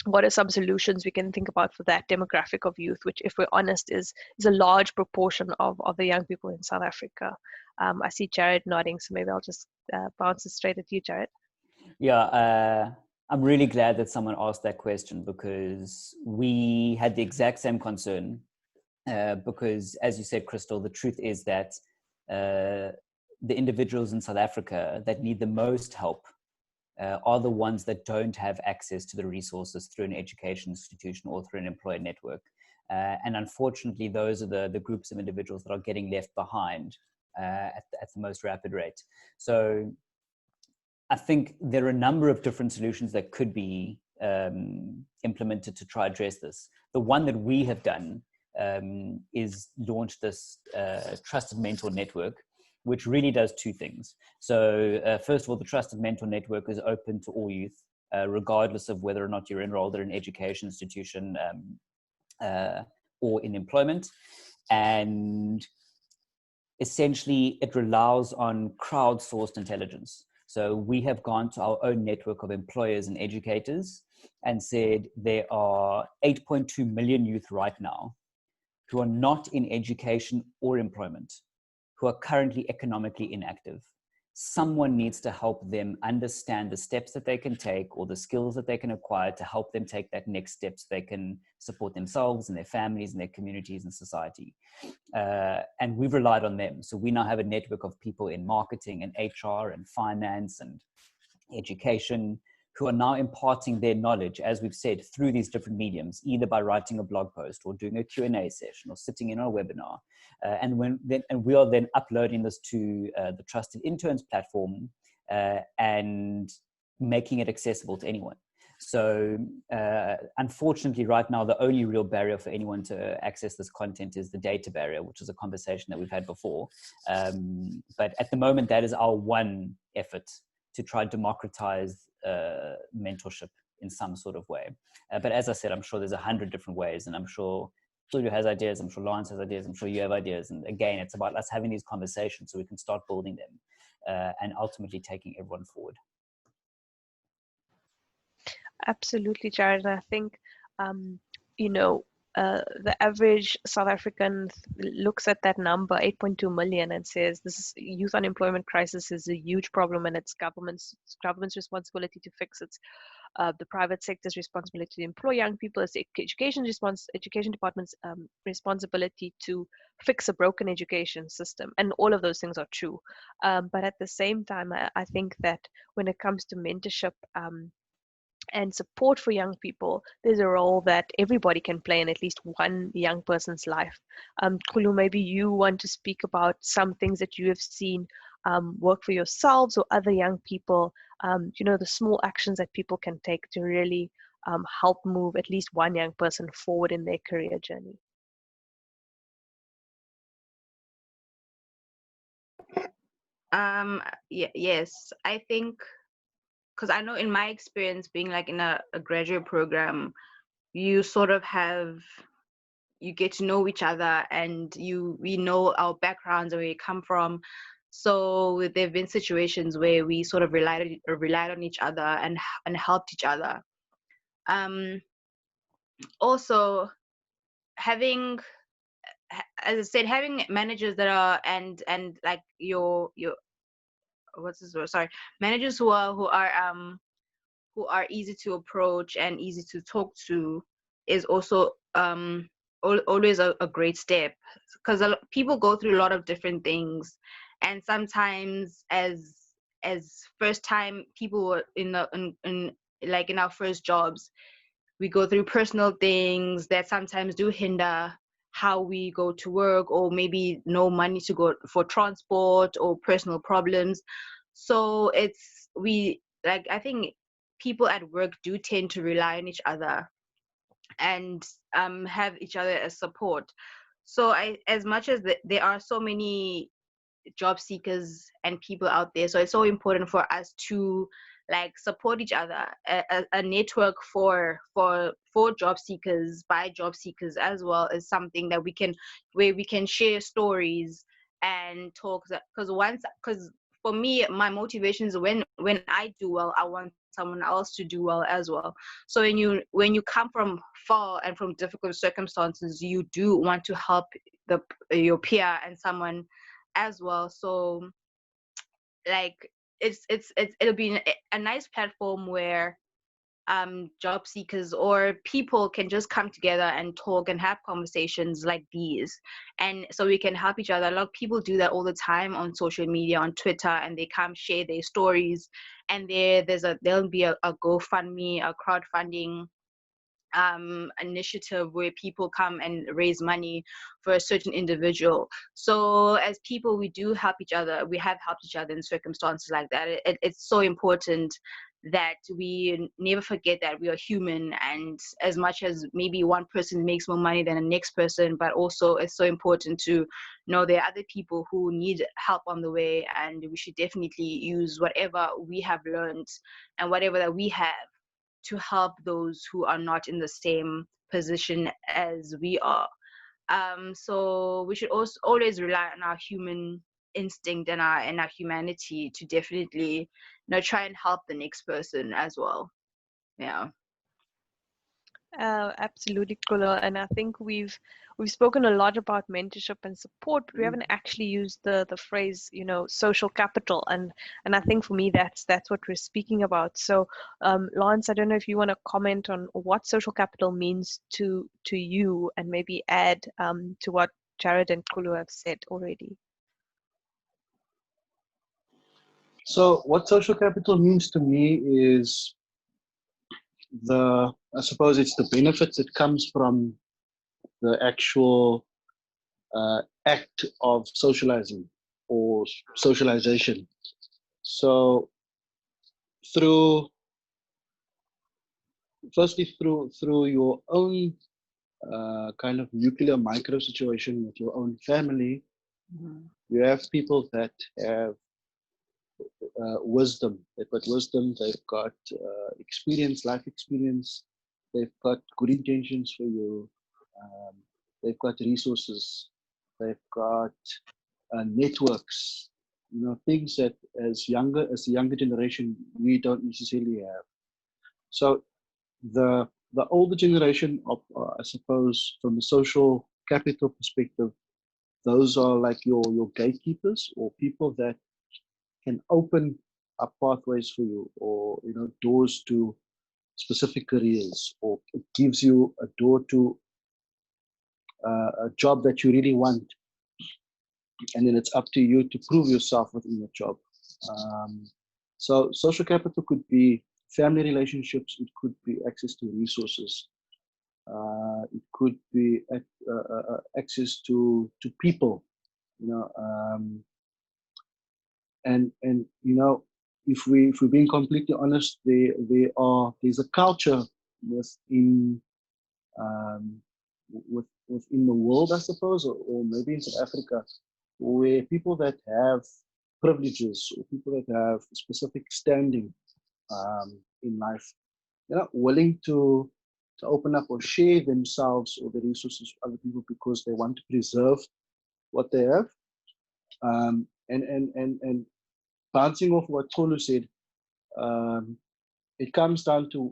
What are some solutions we can think about for that demographic of youth, which, if we're honest, is a large proportion of the young people in South Africa? I see Jaryd nodding, so maybe I'll just bounce it straight at you, Jaryd. Yeah, I'm really glad that someone asked that question, because we had the exact same concern. Because, as you said, Kristal, the truth is that the individuals in South Africa that need the most help are the ones that don't have access to the resources through an education institution or through an employer network. And unfortunately, those are the groups of individuals that are getting left behind at the most rapid rate. So I think there are a number of different solutions that could be implemented to try address this. The one that we have done is launch this Trusted Mentor Network, which really does two things. So first of all, the Trusted Mentor Network is open to all youth, regardless of whether or not you're enrolled in an education institution or in employment. And essentially, it relies on crowdsourced intelligence. So we have gone to our own network of employers and educators and said there are 8.2 million youth right now who are not in education or employment, who are currently economically inactive. Someone needs to help them understand the steps that they can take or the skills that they can acquire to help them take that next step so they can support themselves and their families and their communities and society. And we've relied on them. So we now have a network of people in marketing and HR and finance and education who are now imparting their knowledge, as we've said, through these different mediums, either by writing a blog post or doing a Q&A session or sitting in on a webinar. And we are then uploading this to the Trusted Interns platform and making it accessible to anyone. So unfortunately, right now, the only real barrier for anyone to access this content is the data barrier, which is a conversation that we've had before. But at the moment, that is our one effort to try and democratize mentorship in some sort of way. But as I said, I'm sure there's 100 different ways, and I'm sure Chulu has ideas, I'm sure Lance has ideas, I'm sure you have ideas. And again, it's about us having these conversations so we can start building them and ultimately taking everyone forward. Absolutely, Jaryd. I think, you know, the average South African looks at that number, 8.2 million, and says this is, youth unemployment crisis is a huge problem, and it's government's responsibility to fix it. The private sector's responsibility to employ young people, is the education department's responsibility to fix a broken education system, and all of those things are true. But at the same time, I think that when it comes to mentorship, and support for young people, there's a role that everybody can play in at least one young person's life. Chulu, maybe you want to speak about some things that you have seen work for yourselves or other young people, you know, the small actions that people can take to really help move at least one young person forward in their career journey. Yes, I think, because I know in my experience being like in a graduate program, you sort of you get to know each other, and we know our backgrounds and where we come from. So there have been situations where we sort of relied on each other and helped each other. Also, having, as I said, having managers that are and like your what's this word? Sorry, managers who are easy to approach and easy to talk to is also always a great step, because people go through a lot of different things, and sometimes as first time people in our first jobs, we go through personal things that sometimes do hinder how we go to work, or maybe no money to go for transport, or personal problems. So I think people at work do tend to rely on each other and have each other as support. So as much as there are so many job seekers and people out there, so it's so important for us to like support each other. A network for job seekers by job seekers as well is something that we can share stories and talk, because for me, my motivation is when I do well, I want someone else to do well as well. So when you come from far and from difficult circumstances, you do want to help your peer and someone as well. So like it'll be a nice platform where job seekers or people can just come together and talk and have conversations like these, and so we can help each other. A lot of people do that all the time on social media, on Twitter, and they come share their stories, and there'll be a GoFundMe, a crowdfunding initiative where people come and raise money for a certain individual. So as people, we do help each other. We have helped each other in circumstances like that. It's so important that we never forget that we are human, and as much as maybe one person makes more money than the next person, but also it's so important to know there are other people who need help on the way, and we should definitely use whatever we have learned and whatever that we have to help those who are not in the same position as we are. So we should also always rely on our human instinct and our humanity to definitely try and help the next person as well. Yeah. Absolutely, Kula. And I think we've spoken a lot about mentorship and support, but we haven't actually used the phrase, social capital. And I think for me, that's what we're speaking about. So, Lance, I don't know if you want to comment on what social capital means to you, and maybe add to what Jaryd and Kulu have said already. So what social capital means to me is I suppose it's the benefits that comes from the actual act of socializing or socialization. So through firstly through your own kind of nuclear micro situation with your own family. You have people that have wisdom. They've got wisdom. They've got experience, life experience. They've got good intentions for you. Um, they've got resources. They've got networks. You know, things that as the younger generation we don't necessarily have. So the older generation of, I suppose, from a social capital perspective, those are like your gatekeepers, or people that can open up pathways for you, or doors to specific careers, or it gives you a door to a job that you really want, and then it's up to you to prove yourself within the job. So social capital could be family relationships, it could be access to resources, it could be access to people, and if we're being completely honest, there's a culture within within the world, I suppose, or maybe in South Africa, where people that have privileges, or people that have specific standing in life, they're not willing to open up or share themselves or the resources with other people because they want to preserve what they have. And bouncing off what Chulu said, it comes down to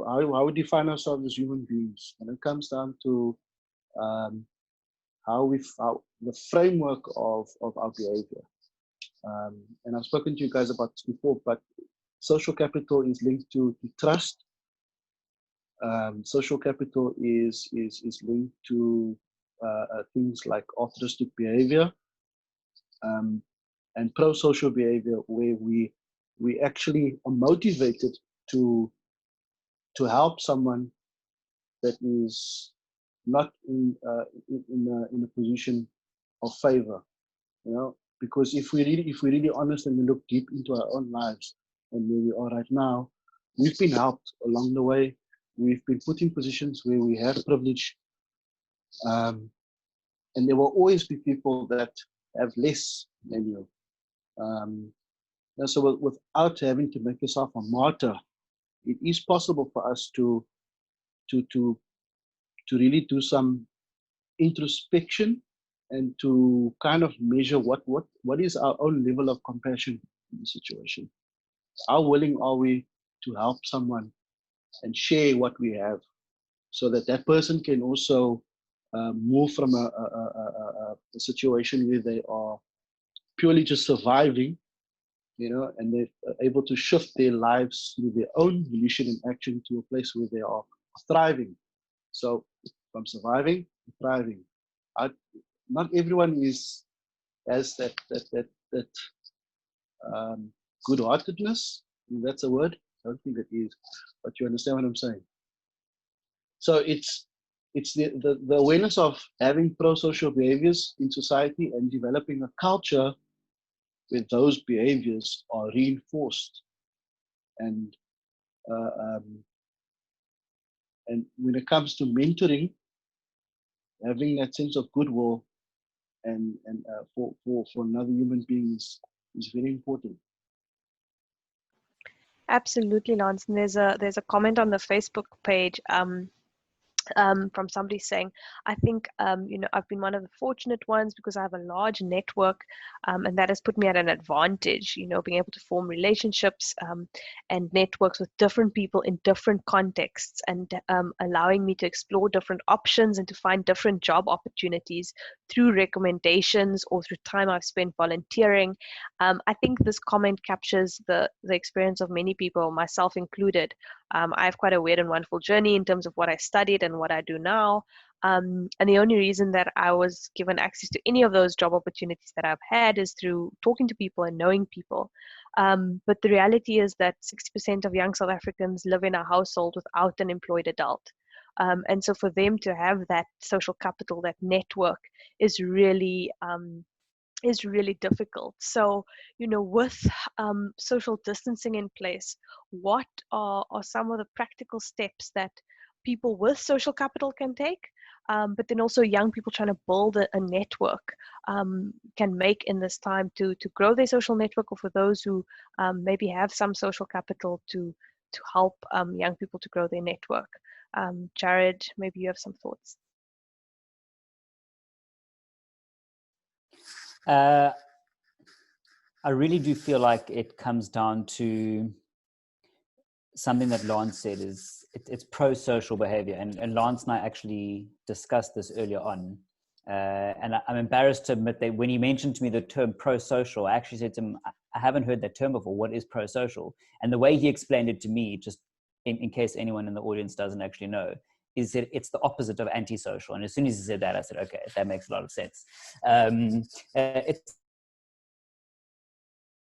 how we define ourselves as human beings, and it comes down to how the framework of our behavior. And I've spoken to you guys about this before, but social capital is linked to trust. Social capital is linked to things like altruistic behavior, and pro-social behavior, where we actually are motivated to help someone that is not in a position of favor, because if we're really honest and we look deep into our own lives and where we are right now, we've been helped along the way. We've been put in positions where we have privilege, and there will always be people that have less than you. So without having to make yourself a martyr, it is possible for us to really do some introspection and to kind of measure what is our own level of compassion in the situation. How willing are we to help someone and share what we have, so that that person can also move from a situation where they are purely just surviving, and they're able to shift their lives through their own volition and action to a place where they are thriving. So from surviving to thriving. Not everyone has that good-heartedness. If that's a word. I don't think it is, but you understand what I'm saying. So it's the awareness of having pro-social behaviors in society and developing a culture where those behaviors are reinforced. And when it comes to mentoring, having that sense of goodwill and for another human being is very important. Absolutely, Lance. And there's a comment on the Facebook page from somebody saying, I think, I've been one of the fortunate ones because I have a large network, and that has put me at an advantage, being able to form relationships and networks with different people in different contexts, and allowing me to explore different options and to find different job opportunities through recommendations or through time I've spent volunteering. I think this comment captures the experience of many people, myself included. I have quite a weird and wonderful journey in terms of what I studied and what I do now. And the only reason that I was given access to any of those job opportunities that I've had is through talking to people and knowing people. But the reality is that 60% of young South Africans live in a household without an employed adult. And so for them to have that social capital, that network, is really is really difficult. So, with social distancing in place, what are some of the practical steps that people with social capital can take, but then also young people trying to build a network can make in this time to grow their social network, or for those who maybe have some social capital to help young people to grow their network? Jaryd, maybe you have some thoughts. I really do feel like it comes down to something that Lance said, is it's pro-social behavior. And Lance and I actually discussed this earlier on. And I'm embarrassed to admit that when he mentioned to me the term pro-social, I actually said to him, I haven't heard that term before. What is pro-social? And the way he explained it to me, just in case anyone in the audience doesn't actually know, is that it's the opposite of antisocial. And as soon as he said that, I said, okay, that makes a lot of sense. It's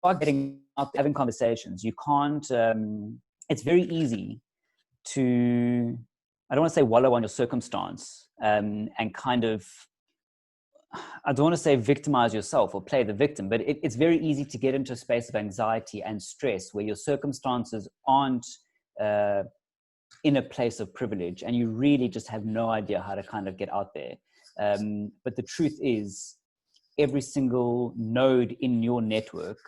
about getting out, having conversations. You can't, it's very easy to, I don't want to say wallow on your circumstance and kind of, I don't want to say victimize yourself or play the victim, but it's very easy to get into a space of anxiety and stress where your circumstances aren't in a place of privilege, and you really just have no idea how to kind of get out there. But the truth is, every single node in your network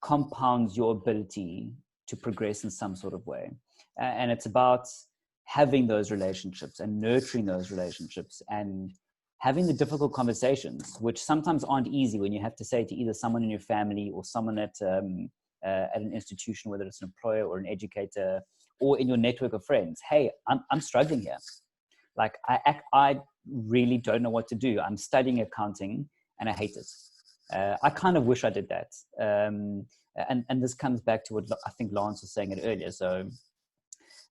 compounds your ability to progress in some sort of way. And it's about having those relationships and nurturing those relationships and having the difficult conversations, which sometimes aren't easy when you have to say to either someone in your family or someone at an institution, whether it's an employer or an educator, or in your network of friends, hey, I'm struggling here. Like I really don't know what to do. I'm studying accounting and I hate it. I kind of wish I did that. And this comes back to what I think Lance was saying it earlier. So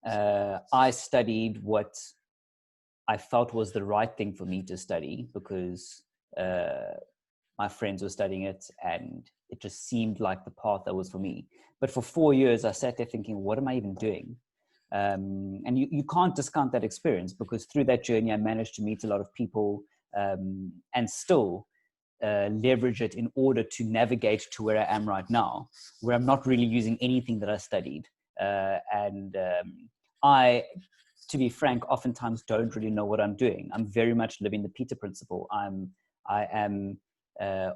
I studied what I felt was the right thing for me to study because my friends were studying it and it just seemed like the path that was for me. But for 4 years, I sat there thinking, what am I even doing? And you can't discount that experience, because through that journey, I managed to meet a lot of people and still leverage it in order to navigate to where I am right now, where I'm not really using anything that I studied. I, to be frank, oftentimes don't really know what I'm doing. I'm very much living the Peter principle. I am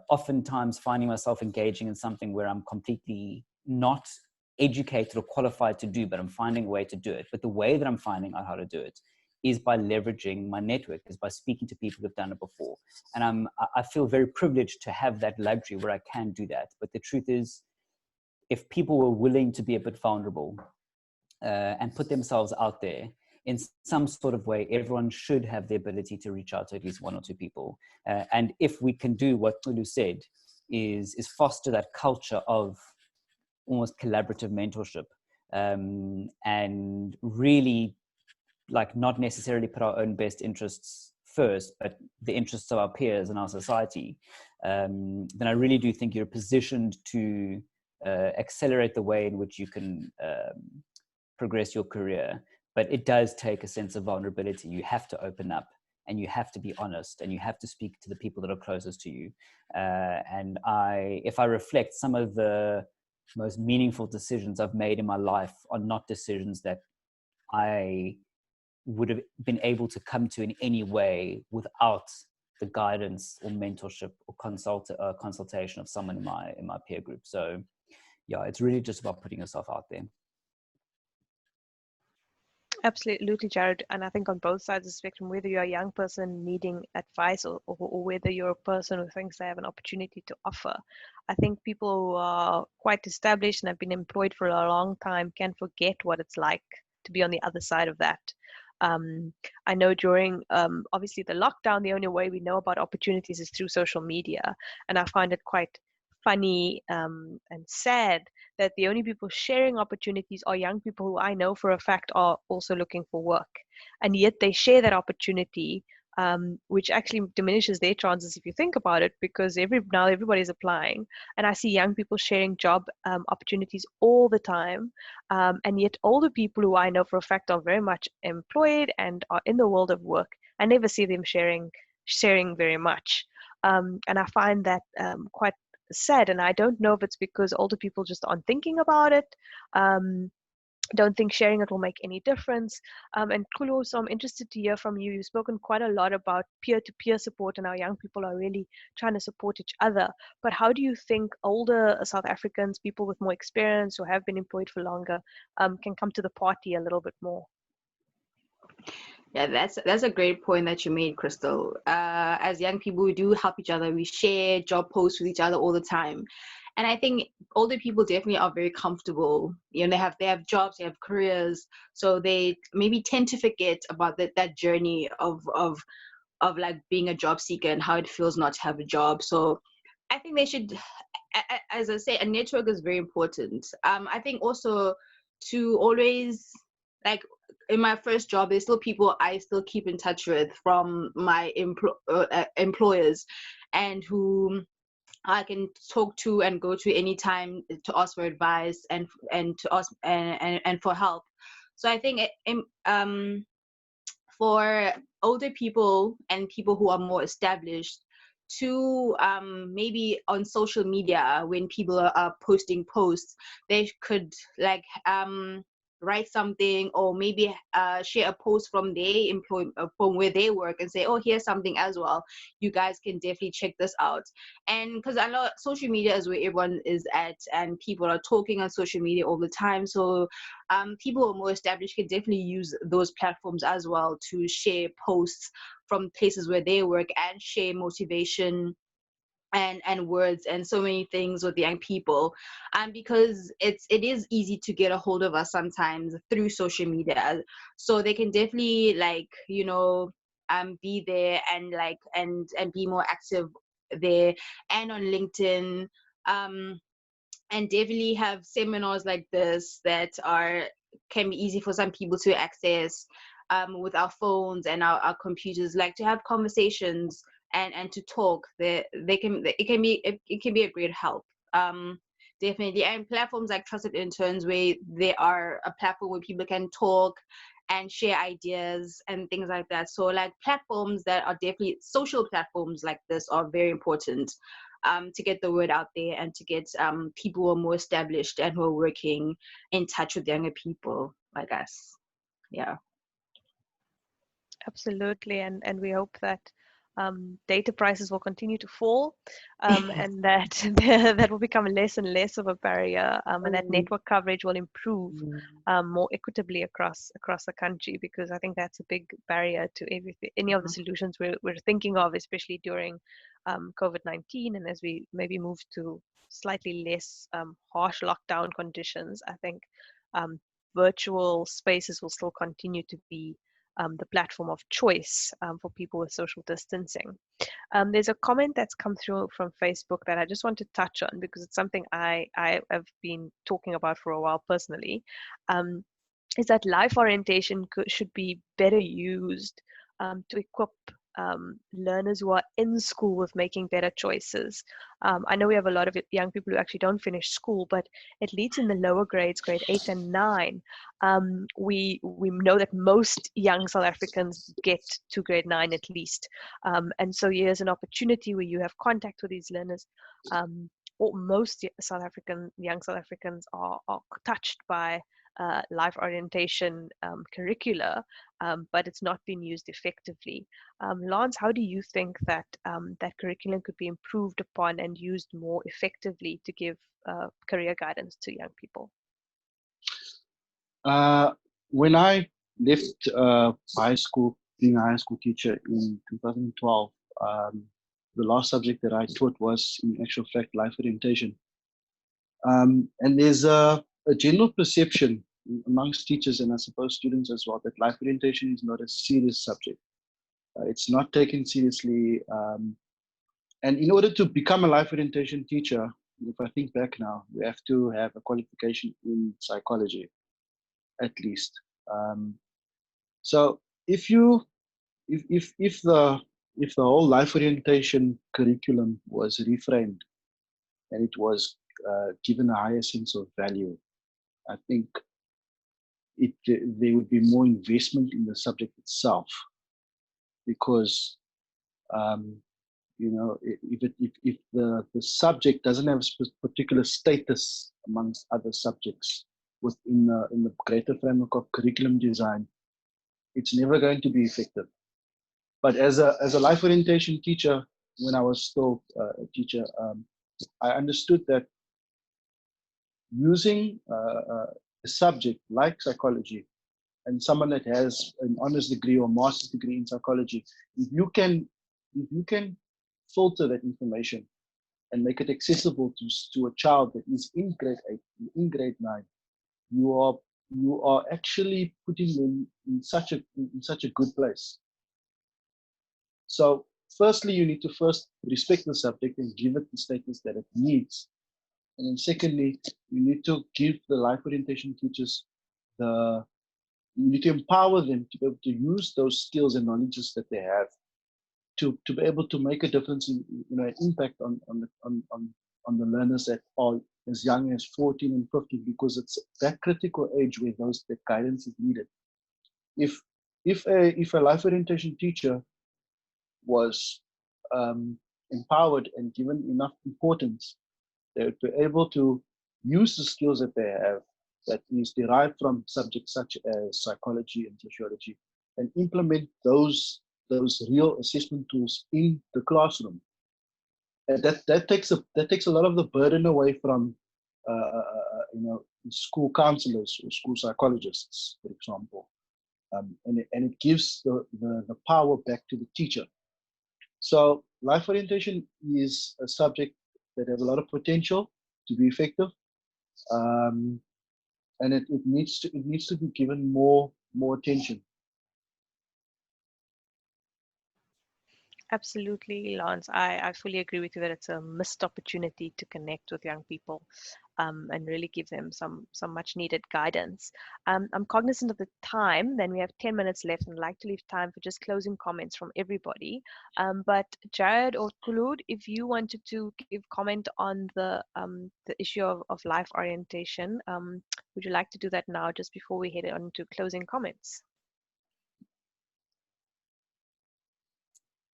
oftentimes finding myself engaging in something where I'm completely not educated or qualified to do, but I'm finding a way to do it. But the way that I'm finding out how to do it is by leveraging my network, is by speaking to people who've done it before. And I feel very privileged to have that luxury where I can do that. But the truth is, if people were willing to be a bit vulnerable and put themselves out there in some sort of way, everyone should have the ability to reach out to at least one or two people. And if we can do what Chulu said, is foster that culture of almost collaborative mentorship, and really, like, not necessarily put our own best interests first, but the interests of our peers and our society, then I really do think you're positioned to accelerate the way in which you can progress your career. But it does take a sense of vulnerability. You have to open up, and you have to be honest, and you have to speak to the people that are closest to you. And if I reflect, some of the most meaningful decisions I've made in my life are not decisions that I would have been able to come to in any way without the guidance or mentorship or consultation of someone in my peer group. So yeah, it's really just about putting yourself out there. Absolutely, Jaryd. And I think on both sides of the spectrum, whether you're a young person needing advice or whether you're a person who thinks they have an opportunity to offer, I think people who are quite established and have been employed for a long time can forget what it's like to be on the other side of that. I know during obviously the lockdown, the only way we know about opportunities is through social media. And I find it quite funny and sad that the only people sharing opportunities are young people who I know for a fact are also looking for work. And yet they share that opportunity, which actually diminishes their chances if you think about it, because now everybody's applying. And I see young people sharing job opportunities all the time. And yet older people who I know for a fact are very much employed and are in the world of work, I never see them sharing very much. And I find that quite sad, and I don't know if it's because older people just aren't thinking about it, don't think sharing it will make any difference. And Chulu, so I'm interested to hear from you. You've spoken quite a lot about peer-to-peer support and how young people are really trying to support each other. But how do you think older South Africans, people with more experience or have been employed for longer, can come to the party a little bit more? Yeah, that's a great point that you made, Kristal. As young people, we do help each other. We share job posts with each other all the time. And I think older people definitely are very comfortable. You know, they have jobs, they have careers, so they maybe tend to forget about that journey of like being a job seeker and how it feels not to have a job. So I think they should, as I say, a network is very important. I think also to always, like, in my first job, there's still people I still keep in touch with from my employers, and who I can talk to and go to anytime to ask for advice and to ask and for help. So I think for older people and people who are more established to maybe on social media, when people are posting posts, they could like write something, or maybe share a post from their from where they work, and say, oh, here's something as well, you guys can definitely check this out. And because I know social media is where everyone is at, and people are talking on social media all the time, so people who are more established can definitely use those platforms as well to share posts from places where they work and share motivation and words and so many things with young people, because it is easy to get a hold of us sometimes through social media, so they can definitely, like, you know, be there and like and be more active there and on LinkedIn, and definitely have seminars like this that can be easy for some people to access with our phones and our computers, like to have conversations and to talk. It can be a great help. Definitely. And platforms like Trusted Interns, where they are a platform where people can talk and share ideas and things like that. So like platforms that are definitely, social platforms like this are very important to get the word out there and to get people who are more established and who are working in touch with younger people like us. Yeah. Absolutely, and we hope that data prices will continue to fall, and that that will become less and less of a barrier, and that network coverage will improve more equitably across the country, because I think that's a big barrier to any of the solutions we're thinking of, especially during COVID-19, and as we maybe move to slightly less harsh lockdown conditions. I think virtual spaces will still continue to be the platform of choice for people with social distancing. There's a comment that's come through from Facebook that I just want to touch on, because it's something I have been talking about for a while personally, is that life orientation should be better used to equip learners who are in school with making better choices. I know we have a lot of young people who actually don't finish school, but at least in the lower grades, grade 8 and 9, we know that most young South Africans get to grade 9 at least. And so here's an opportunity where you have contact with these learners. Or most young South Africans are touched by life orientation curricula, but it's not been used effectively. Lance, how do you think that that curriculum could be improved upon and used more effectively to give career guidance to young people? When I left high school, being a high school teacher in 2012, the last subject that I taught was, in actual fact, life orientation. And there's a general perception amongst teachers, and I suppose students as well, that life orientation is not a serious subject. It's not taken seriously. And in order to become a life orientation teacher, if I think back now, you have to have a qualification in psychology, at least. So if the whole life orientation curriculum was reframed and it was given a higher sense of value, I think there would be more investment in the subject itself, because if the subject doesn't have a particular status amongst other subjects within in the greater framework of curriculum design, it's never going to be effective. But as a life orientation teacher, when I was still a teacher, I understood that using a subject like psychology, and someone that has an honors degree or master's degree in psychology, if you can filter that information and make it accessible to a child that is in grade 8, in grade 9, you are actually putting them in such a good place. So firstly, you need to first respect the subject and give it the status that it needs. And then secondly, you need to give the life orientation teachers you need to empower them to be able to use those skills and knowledges that they have to be able to make a difference in, an impact on the learners that are as young as 14 and 15, because it's that critical age where that guidance is needed. If a life orientation teacher was empowered and given enough importance, they would be able to use the skills that they have that is derived from subjects such as psychology and sociology, and implement those real assessment tools in the classroom. And that takes a lot of the burden away from school counselors or school psychologists, for example, and it gives the power back to the teacher. So life orientation is a subject that has a lot of potential to be effective. And it needs to be given more attention. Absolutely, Lance. I fully agree with you that it's a missed opportunity to connect with young people and really give them some much needed guidance. I'm cognizant of the time, then we have 10 minutes left, and I'd like to leave time for just closing comments from everybody. But Jaryd or Chulu, if you wanted to give comment on the issue of life orientation, would you like to do that now just before we head on to closing comments?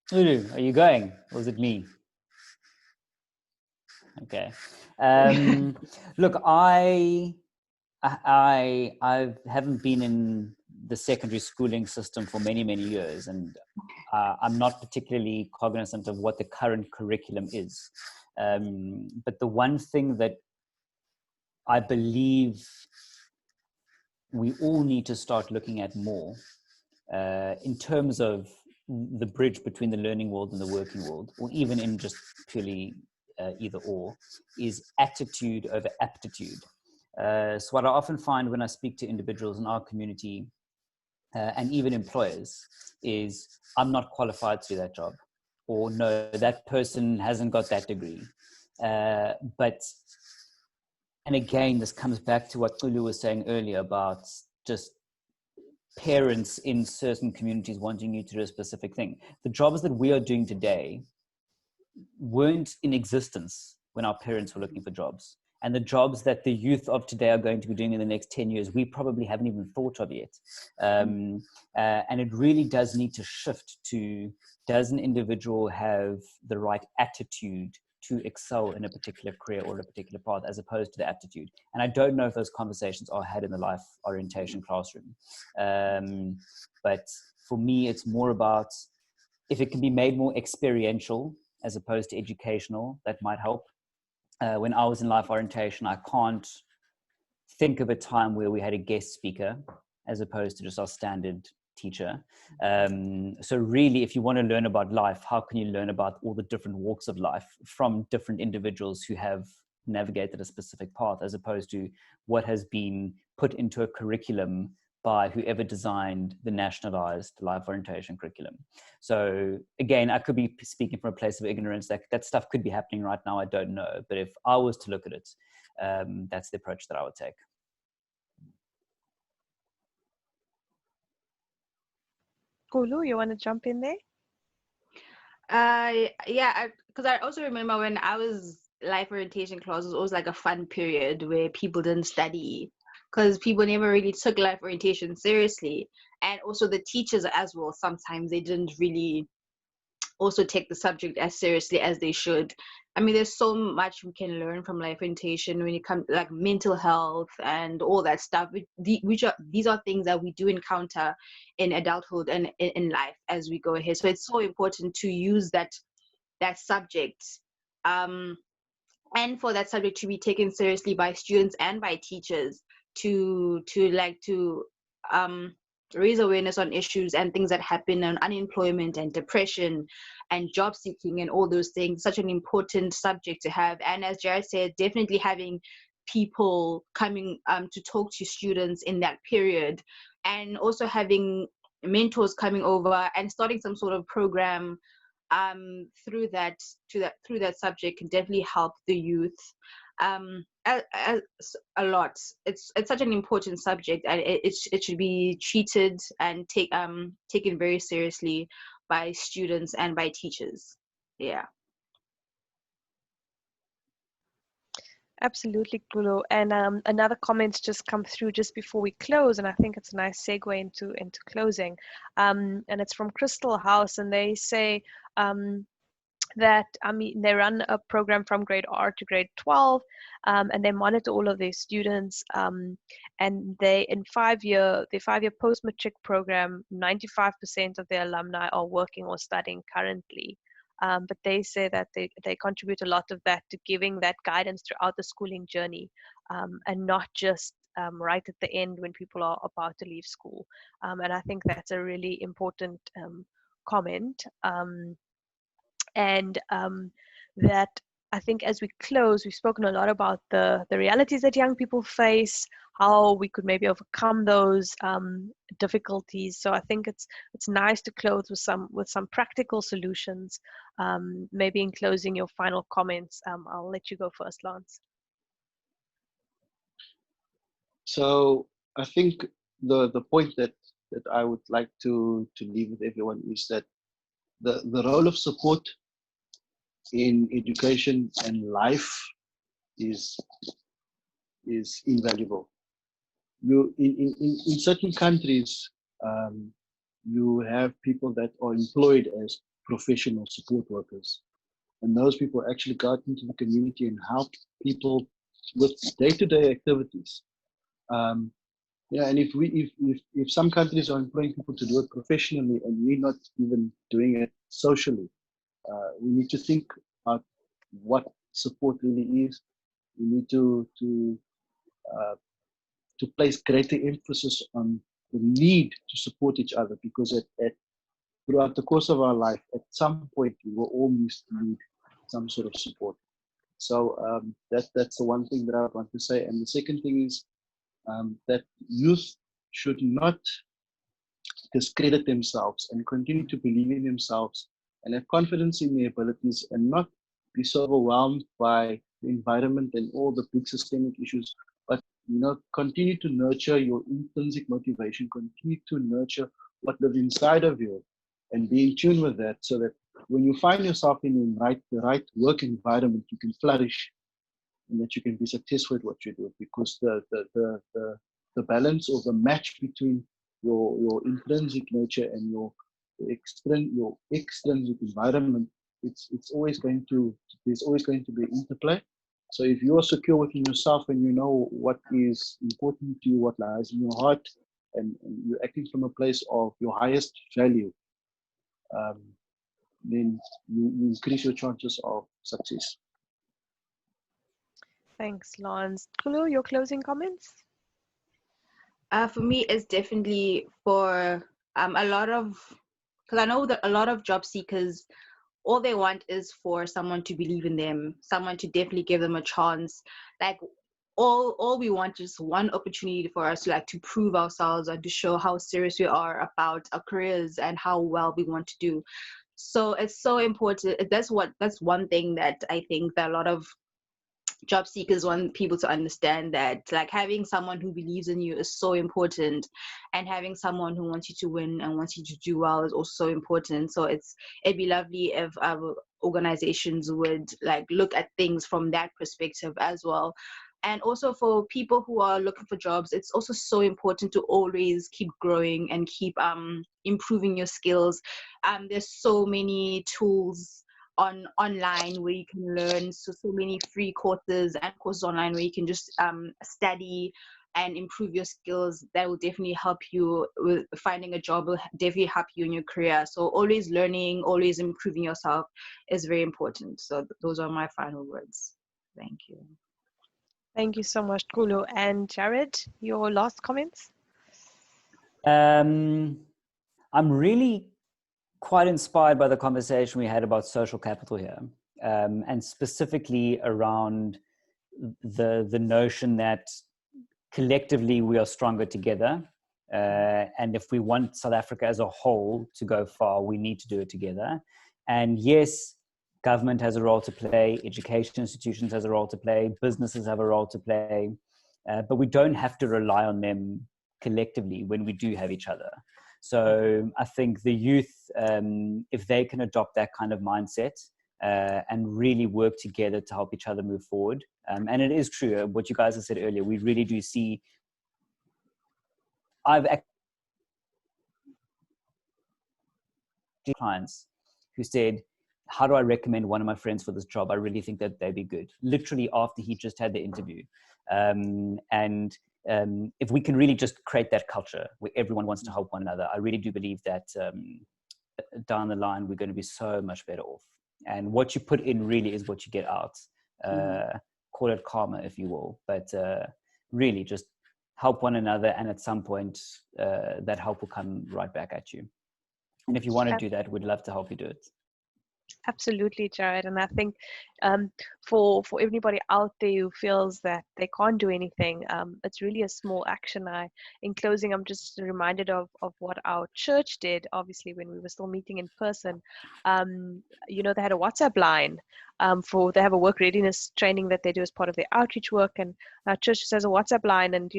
Chulu, are you going? Or is it me? Okay. Look, I haven't been in the secondary schooling system for many years, and I'm not particularly cognizant of what the current curriculum is. But the one thing that I believe we all need to start looking at more in terms of the bridge between the learning world and the working world, or even in just purely either or, is attitude over aptitude. So what I often find when I speak to individuals in our community and even employers is, I'm not qualified to do that job, or no, that person hasn't got that degree. And again, this comes back to what Chulu was saying earlier about just parents in certain communities wanting you to do a specific thing. The jobs that we are doing today weren't in existence when our parents were looking for jobs. And the jobs that the youth of today are going to be doing in the next 10 years, we probably haven't even thought of yet. And it really does need to shift to, does an individual have the right attitude to excel in a particular career or a particular path, as opposed to the aptitude? And I don't know if those conversations are had in the life orientation classroom. But for me, it's more about, if it can be made more experiential as opposed to educational, that might help. When I was in life orientation, I can't think of a time where we had a guest speaker as opposed to just our standard teacher. So really, if you want to learn about life, how can you learn about all the different walks of life from different individuals who have navigated a specific path, as opposed to what has been put into a curriculum by whoever designed the nationalized life orientation curriculum. So again, I could be speaking from a place of ignorance. That stuff could be happening right now, I don't know. But if I was to look at it, that's the approach that I would take. Chulu, you want to jump in there? Yeah, because I also remember when I was life orientation class, it was always like a fun period where people didn't study, because people never really took life orientation seriously. And also the teachers as well, sometimes they didn't really also take the subject as seriously as they should. I mean, there's so much we can learn from life orientation when it comes like mental health and all that stuff. These are things that we do encounter in adulthood and in life as we go ahead. So it's so important to use that subject, and for that subject to be taken seriously by students and by teachers to raise awareness on issues and things that happen on unemployment and depression and job seeking and all those things. Such an important subject to have. And as Jaryd said, definitely having people coming to talk to students in that period, and also having mentors coming over and starting some sort of program through that subject can definitely help the youth a lot. It's such an important subject, and it should be treated and taken very seriously by students and by teachers. Yeah. Absolutely, Chulu. And another comment just come through just before we close, and I think it's a nice segue into closing. And it's from Kristal House, and they say that they run a program from grade R to grade 12, and they monitor all of their students. And they in their 5-year post-matric program, 95% of their alumni are working or studying currently. But they say that they contribute a lot of that to giving that guidance throughout the schooling journey, and not just right at the end when people are about to leave school. And I think that's a really important comment. And that I think as we close, we've spoken a lot about the realities that young people face, how we could maybe overcome those difficulties. So I think it's nice to close with some practical solutions. Maybe in closing, your final comments. I'll let you go first, Lance. So I think the point that I would like to leave with everyone is that the role of support in education and life is invaluable. You in certain countries, you have people that are employed as professional support workers, and those people actually go out into the community and help people with day-to-day activities. Yeah, and if some countries are employing people to do it professionally and we're not even doing it socially, we need to think about what support really is. We need to place greater emphasis on the need to support each other, because throughout the course of our life, at some point, we will all need some sort of support. So that's the one thing that I want to say. And the second thing is that youth should not discredit themselves and continue to believe in themselves and have confidence in their abilities, and not be so overwhelmed by the environment and all the big systemic issues, but continue to nurture your intrinsic motivation, continue to nurture what lives inside of you, and be in tune with that, so that when you find yourself in the right work environment, you can flourish and that you can be successful at what you do. Because the balance or the match between your intrinsic nature and your extrinsic environment, there's always going to be interplay. So if you are secure within yourself and you know what is important to you, what lies in your heart, and you're acting from a place of your highest value, then you increase your chances of success. Thanks, Lance. Chulu, your closing comments? For me, it's definitely for a lot of, because I know that a lot of job seekers, all they want is for someone to believe in them, someone to definitely give them a chance. Like all we want is one opportunity for us to prove ourselves and to show how serious we are about our careers and how well we want to do. So it's so important. That's one thing that I think that a lot of job seekers want people to understand, that having someone who believes in you is so important, and having someone who wants you to win and wants you to do well is also so important. So it'd be lovely if our organizations would look at things from that perspective as well. And also for people who are looking for jobs, it's also so important to always keep growing and keep improving your skills. There's so many tools online where you can learn, so many free courses and courses online where you can just study and improve your skills. That will definitely help you with finding a job, will definitely help you in your career. So always learning, always improving yourself is very important. So those are my final words. Thank you. Thank you so much, Chulu. And Jaryd, your last comments? I'm really quite inspired by the conversation we had about social capital here, and specifically around the notion that collectively we are stronger together, and if we want South Africa as a whole to go far, we need to do it together. And yes, government has a role to play, education institutions has a role to play, businesses have a role to play, but we don't have to rely on them collectively when we do have each other. So I think the youth, if they can adopt that kind of mindset and really work together to help each other move forward, and it is true, what you guys have said earlier, we really do see, I've actually clients who said, how do I recommend one of my friends for this job? I really think that they'd be good. Literally after he just had the interview. If we can really just create that culture where everyone wants to help one another, I really do believe that down the line, we're going to be so much better off. And what you put in really is what you get out. Call it karma, if you will. But really just help one another. And at some point, that help will come right back at you. And if you want to do that, we'd love to help you do it. Absolutely, Jaryd. And I think for everybody out there who feels that they can't do anything, it's really a small action. In closing, I'm just reminded of what our church did, obviously, when we were still meeting in person. They had a WhatsApp line they have a work readiness training that they do as part of their outreach work. And our church just has a WhatsApp line, and,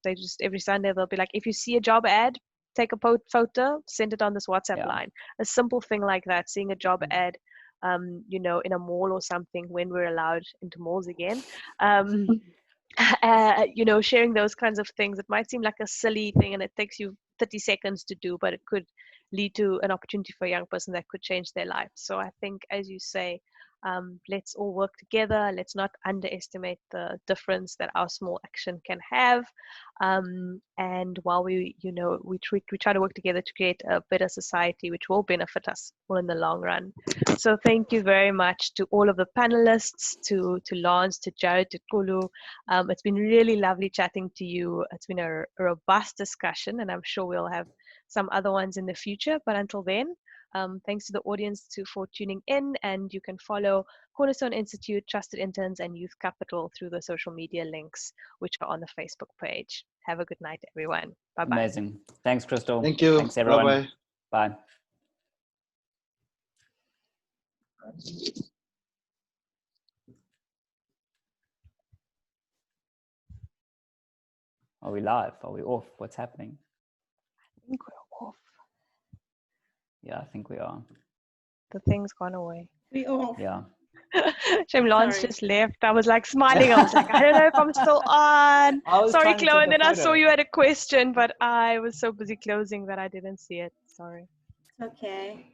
they just every Sunday, they'll be like, if you see a job ad, take a photo, send it on this WhatsApp line. A simple thing like that, seeing a job ad, in a mall or something when we're allowed into malls again. Sharing those kinds of things. It might seem like a silly thing and it takes you 30 seconds to do, but it could lead to an opportunity for a young person that could change their life. So I think, as you say, let's all work together. Let's not underestimate the difference that our small action can have. And while we try to work together to create a better society, which will benefit us all in the long run. So thank you very much to all of the panelists, to Lance, to Jaryd, to Chulu. It's been really lovely chatting to you. It's been a robust discussion, and I'm sure we'll have some other ones in the future. But until then, thanks to the audience for tuning in, and you can follow Cornerstone Institute, Trusted Interns, and Youth Capital through the social media links, which are on the Facebook page. Have a good night, everyone. Bye-bye. Amazing. Thanks, Kristal. Thank you. Thanks, everyone. Bye-bye. Bye. Are we live? Are we off? What's happening? I think we're off. Yeah, I think we are. The thing's gone away. We off. Yeah. Shame Lance just left. I was like smiling. I was like, I don't know if I'm still on. Sorry, Chloe. And then I saw you had a question, but I was so busy closing that I didn't see it. Sorry. Okay.